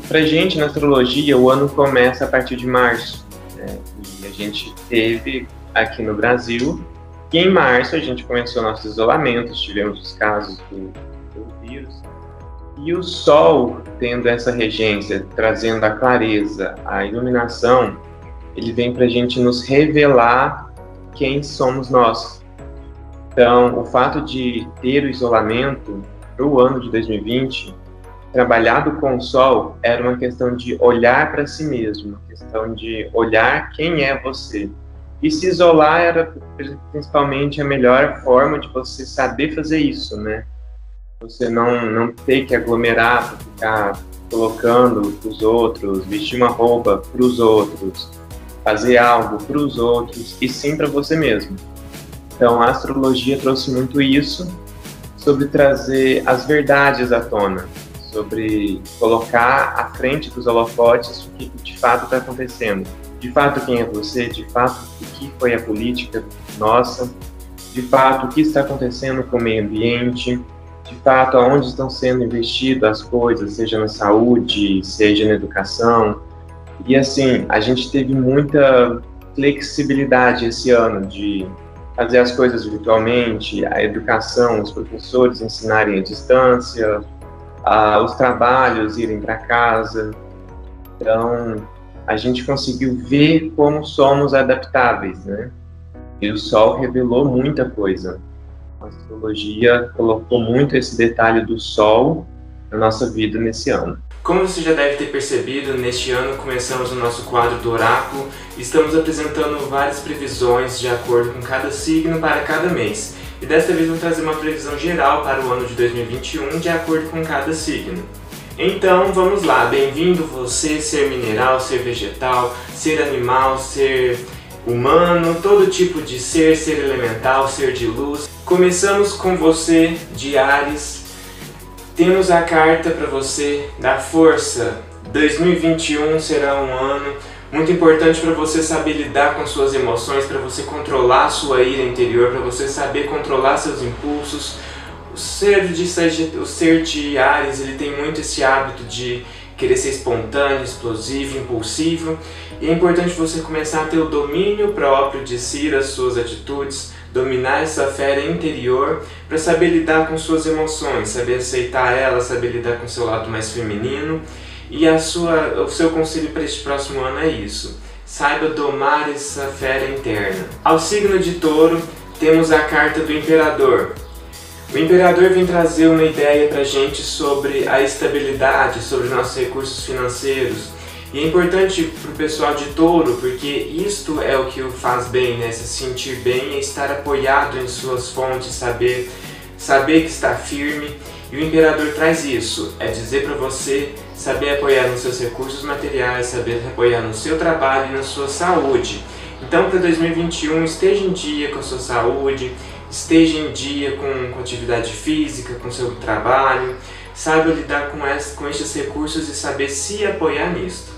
Pra gente, na astrologia, o ano começa a partir de março, né? E a gente teve aqui no Brasil, que em março a gente começou nossos isolamentos, tivemos os casos do vírus. E o Sol, tendo essa regência, trazendo a clareza, a iluminação, ele vem pra gente nos revelar quem somos nós. Então, o fato de ter o isolamento para o ano de 2020, trabalhado com o Sol, era uma questão de olhar para si mesmo, uma questão de olhar quem é você. E se isolar era principalmente a melhor forma de você saber fazer isso, né? Você não ter que aglomerar para ficar colocando para os outros, vestir uma roupa para os outros, fazer algo para os outros, e sim para você mesmo. Então a astrologia trouxe muito isso, sobre trazer as verdades à tona, sobre colocar à frente dos holofotes o que de fato está acontecendo. De fato, quem é você? De fato, o que foi a política nossa? De fato, o que está acontecendo com o meio ambiente? De fato, aonde estão sendo investidas as coisas, seja na saúde, seja na educação. E assim, a gente teve muita flexibilidade esse ano de fazer as coisas virtualmente, a educação, os professores ensinarem à distância, os trabalhos irem para casa. Então, a gente conseguiu ver como somos adaptáveis, né? E o Sol revelou muita coisa. A astrologia colocou muito esse detalhe do Sol na nossa vida nesse ano. Como você já deve ter percebido, neste ano começamos o nosso quadro do Oráculo e estamos apresentando várias previsões de acordo com cada signo para cada mês. E desta vez vou trazer uma previsão geral para o ano de 2021 de acordo com cada signo. Então vamos lá, bem-vindo você, ser mineral, ser vegetal, ser animal, ser humano, todo tipo de ser elemental, ser de luz. Começamos com você, de Áries. Temos a carta para você da força. 2021 será um ano muito importante para você saber lidar com suas emoções, para você controlar a sua ira interior, para você saber controlar seus impulsos. O ser de Áries, ele tem muito esse hábito de querer ser espontâneo, explosivo, impulsivo. E é importante você começar a ter o domínio próprio de si, das suas atitudes, dominar essa fera interior para saber lidar com suas emoções, saber aceitar elas, saber lidar com o seu lado mais feminino. E o seu conselho para este próximo ano é isso: saiba domar essa fera interna. Ao signo de Touro, temos a carta do Imperador. O Imperador vem trazer uma ideia para a gente sobre a estabilidade, sobre nossos recursos financeiros. E é importante para o pessoal de Touro, porque isto é o que o faz bem, né? Se sentir bem é estar apoiado em suas fontes, saber que está firme. E o Imperador traz isso, é dizer para você saber apoiar nos seus recursos materiais, saber apoiar no seu trabalho e na sua saúde. Então, para 2021, esteja em dia com a sua saúde, esteja em dia com atividade física, com o seu trabalho, saiba lidar com estes recursos e saber se apoiar nisto.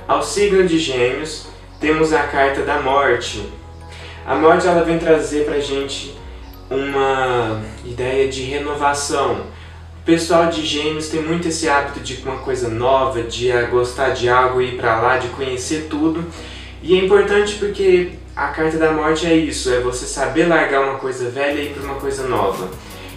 Ao signo de Gêmeos, temos a carta da morte. A morte, ela vem trazer pra gente uma ideia de renovação. O pessoal de Gêmeos tem muito esse hábito de uma coisa nova, de gostar de algo, ir pra lá, de conhecer tudo. E é importante porque a carta da morte é isso, é você saber largar uma coisa velha e ir para uma coisa nova.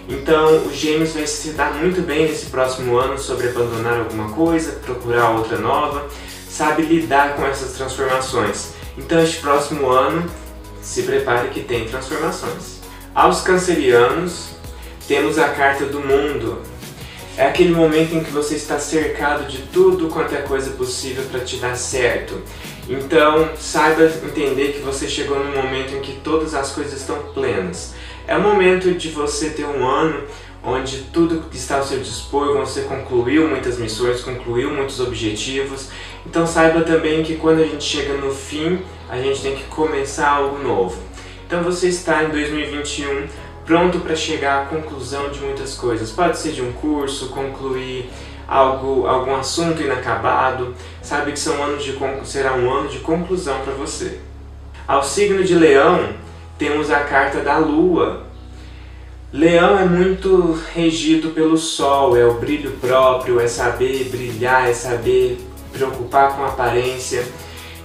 Então, o Gêmeos vai se dar muito bem nesse próximo ano sobre abandonar alguma coisa, procurar outra nova, sabe lidar com essas transformações. Então, este próximo ano, se prepare que tem transformações. Aos cancerianos, temos a carta do mundo. É aquele momento em que você está cercado de tudo quanto é coisa possível para te dar certo. Então, saiba entender que você chegou num momento em que todas as coisas estão plenas. É o momento de você ter um ano onde tudo que está ao seu dispor, você concluiu muitas missões, concluiu muitos objetivos. Então saiba também que quando a gente chega no fim, a gente tem que começar algo novo. Então você está em 2021 pronto para chegar à conclusão de muitas coisas. Pode ser de um curso, concluir algum assunto inacabado. Sabe que será um ano de conclusão para você. Ao signo de Leão, temos a carta da Lua. Leão é muito regido pelo Sol, é o brilho próprio, é saber brilhar, é saber preocupar com a aparência.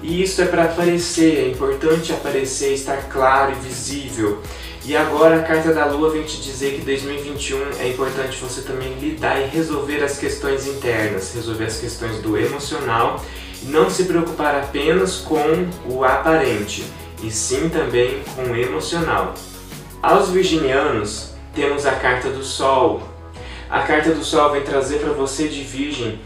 E isso é para aparecer, é importante aparecer, estar claro e visível. E agora a carta da Lua vem te dizer que 2021 é importante você também lidar e resolver as questões internas, resolver as questões do emocional, e não se preocupar apenas com o aparente, e sim também com o emocional. Aos virginianos, temos a carta do Sol. A carta do Sol vem trazer para você de Virgem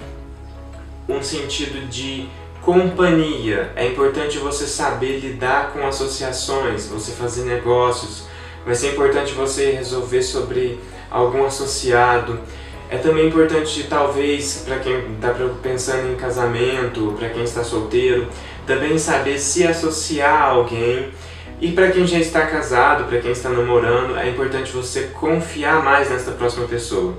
um sentido de companhia. É importante você saber lidar com associações, você fazer negócios. Vai ser importante você resolver sobre algum associado. É também importante, talvez, para quem está pensando em casamento, para quem está solteiro, também saber se associar a alguém. E para quem já está casado, para quem está namorando, é importante você confiar mais nessa próxima pessoa.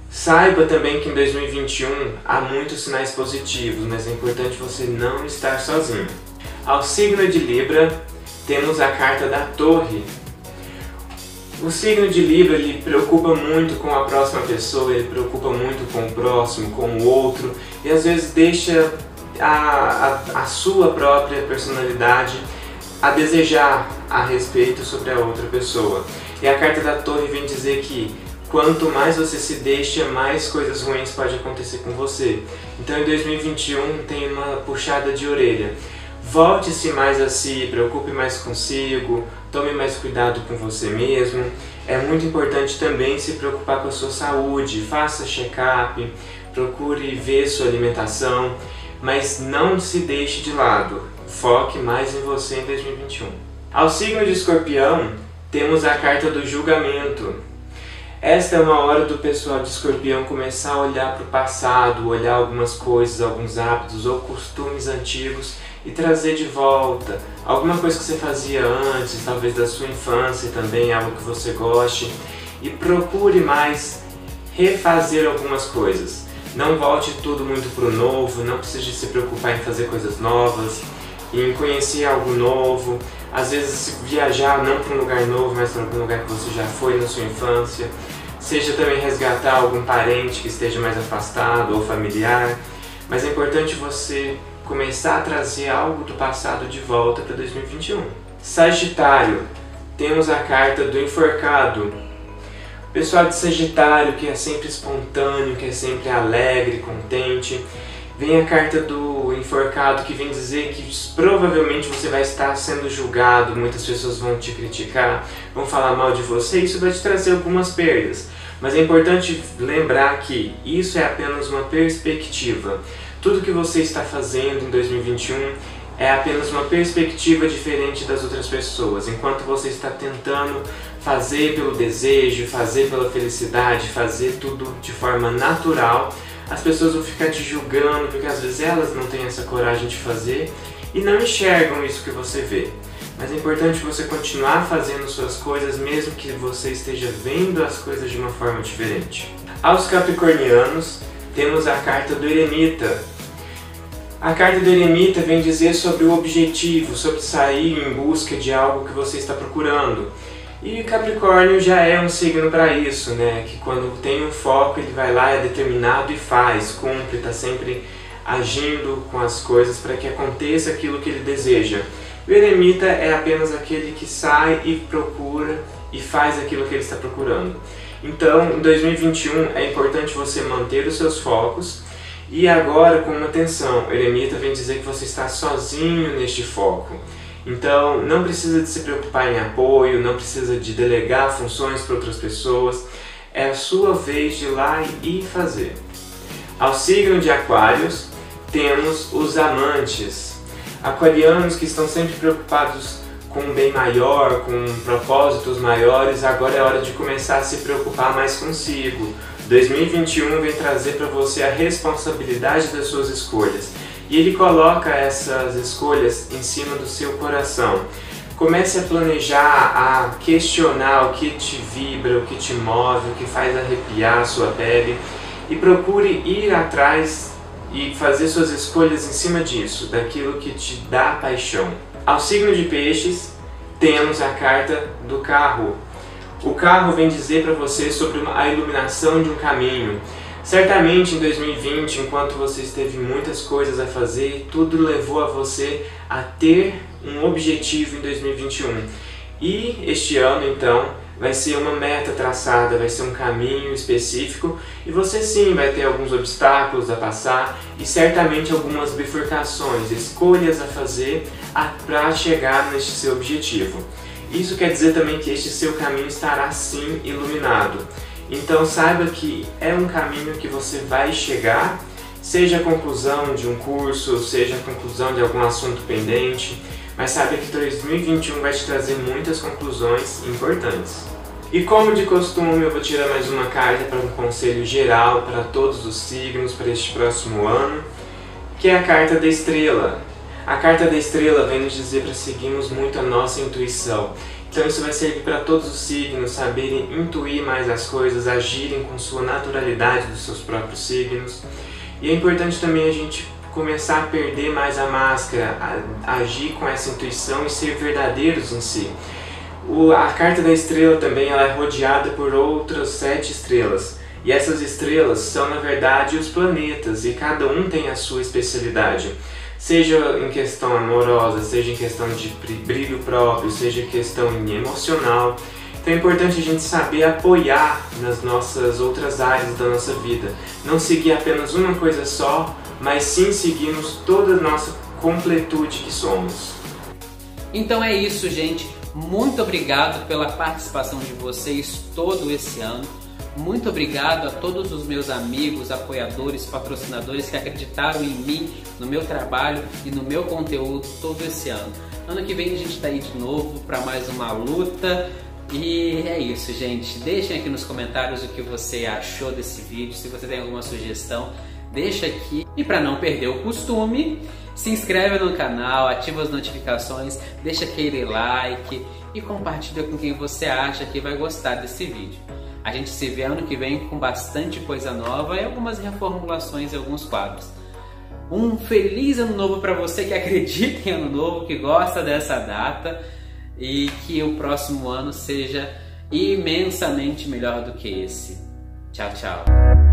Saiba também que em 2021 há muitos sinais positivos, mas é importante você não estar sozinho. Ao signo de Libra, temos a carta da Torre. O signo de Libra, ele preocupa muito com a próxima pessoa, ele preocupa muito com o próximo, com o outro, e às vezes deixa a sua própria personalidade a desejar a respeito sobre a outra pessoa. E a carta da Torre vem dizer que quanto mais você se deixa, mais coisas ruins podem acontecer com você. Então em 2021 tem uma puxada de orelha. Volte-se mais a si, preocupe mais consigo, tome mais cuidado com você mesmo. É muito importante também se preocupar com a sua saúde, faça check-up, procure ver sua alimentação, mas não se deixe de lado. Foque mais em você em 2021. Ao signo de Escorpião, temos a carta do julgamento. Esta é uma hora do pessoal de Escorpião começar a olhar para o passado, olhar algumas coisas, alguns hábitos ou costumes antigos e trazer de volta alguma coisa que você fazia antes, talvez da sua infância também, algo que você goste, e procure mais refazer algumas coisas. Não volte tudo muito para o novo, não precise se preocupar em fazer coisas novas, em conhecer algo novo, às vezes viajar não para um lugar novo, mas para algum lugar que você já foi na sua infância, seja também resgatar algum parente que esteja mais afastado ou familiar, mas é importante você começar a trazer algo do passado de volta para 2021. Sagitário, temos a carta do enforcado. O pessoal de Sagitário, que é sempre espontâneo, que é sempre alegre, contente, vem a carta do enforcado, que vem dizer que provavelmente você vai estar sendo julgado, muitas pessoas vão te criticar, vão falar mal de você, e isso vai te trazer algumas perdas. Mas é importante lembrar que isso é apenas uma perspectiva. Tudo que você está fazendo em 2021 é apenas uma perspectiva diferente das outras pessoas. Enquanto você está tentando fazer pelo desejo, fazer pela felicidade, fazer tudo de forma natural, as pessoas vão ficar te julgando porque às vezes elas não têm essa coragem de fazer e não enxergam isso que você vê. Mas é importante você continuar fazendo suas coisas mesmo que você esteja vendo as coisas de uma forma diferente. Aos capricornianos, temos a carta do eremita. A carta do eremita vem dizer sobre o objetivo, sobre sair em busca de algo que você está procurando. E Capricórnio já é um signo para isso, né? Que quando tem um foco ele vai lá, é determinado e faz, cumpre, está sempre agindo com as coisas para que aconteça aquilo que ele deseja. O eremita é apenas aquele que sai e procura e faz aquilo que ele está procurando. Então, em 2021 é importante você manter os seus focos e agora com uma atenção. O eremita vem dizer que você está sozinho neste foco. Então, não precisa de se preocupar em apoio, não precisa de delegar funções para outras pessoas. É a sua vez de ir lá e fazer. Ao signo de Aquários, temos os amantes. Aquarianos que estão sempre preocupados com um bem maior, com propósitos maiores, agora é hora de começar a se preocupar mais consigo. 2021 vem trazer para você a responsabilidade das suas escolhas. E ele coloca essas escolhas em cima do seu coração. Comece a planejar, a questionar o que te vibra, o que te move, o que faz arrepiar a sua pele. E procure ir atrás e fazer suas escolhas em cima disso, daquilo que te dá paixão. Ao signo de Peixes, temos a carta do carro. O carro vem dizer para você sobre a iluminação de um caminho. Certamente em 2020, enquanto você teve muitas coisas a fazer, tudo levou a você a ter um objetivo em 2021. E este ano, então, vai ser uma meta traçada, vai ser um caminho específico e você sim vai ter alguns obstáculos a passar e certamente algumas bifurcações, escolhas a fazer para chegar neste seu objetivo. Isso quer dizer também que este seu caminho estará sim iluminado. Então saiba que é um caminho que você vai chegar, seja a conclusão de um curso, seja a conclusão de algum assunto pendente, mas saiba que 2021 vai te trazer muitas conclusões importantes. E como de costume, eu vou tirar mais uma carta para um conselho geral para todos os signos para este próximo ano, que é a carta da estrela. A carta da estrela vem nos dizer para seguirmos muito a nossa intuição. Então isso vai servir para todos os signos saberem intuir mais as coisas, agirem com sua naturalidade dos seus próprios signos. E é importante também a gente começar a perder mais a máscara, a agir com essa intuição e ser verdadeiros em si. A carta da estrela também ela é rodeada por outras 7 estrelas. E essas estrelas são na verdade os planetas e cada um tem a sua especialidade. Seja em questão amorosa, seja em questão de brilho próprio, seja em questão emocional. Então é importante a gente saber apoiar nas nossas outras áreas da nossa vida. Não seguir apenas uma coisa só, mas sim seguirmos toda a nossa completude que somos. Então é isso, gente. Muito obrigado pela participação de vocês todo esse ano. Muito obrigado a todos os meus amigos, apoiadores, patrocinadores que acreditaram em mim, no meu trabalho e no meu conteúdo todo esse ano. Ano que vem a gente está aí de novo para mais uma luta. E é isso, gente. Deixem aqui nos comentários o que você achou desse vídeo. Se você tem alguma sugestão, deixa aqui. E para não perder o costume, se inscreve no canal, ativa as notificações, deixa aquele like e compartilha com quem você acha que vai gostar desse vídeo. A gente se vê ano que vem com bastante coisa nova e algumas reformulações em alguns quadros. Um feliz ano novo para você que acredita em ano novo, que gosta dessa data e que o próximo ano seja imensamente melhor do que esse. Tchau, tchau.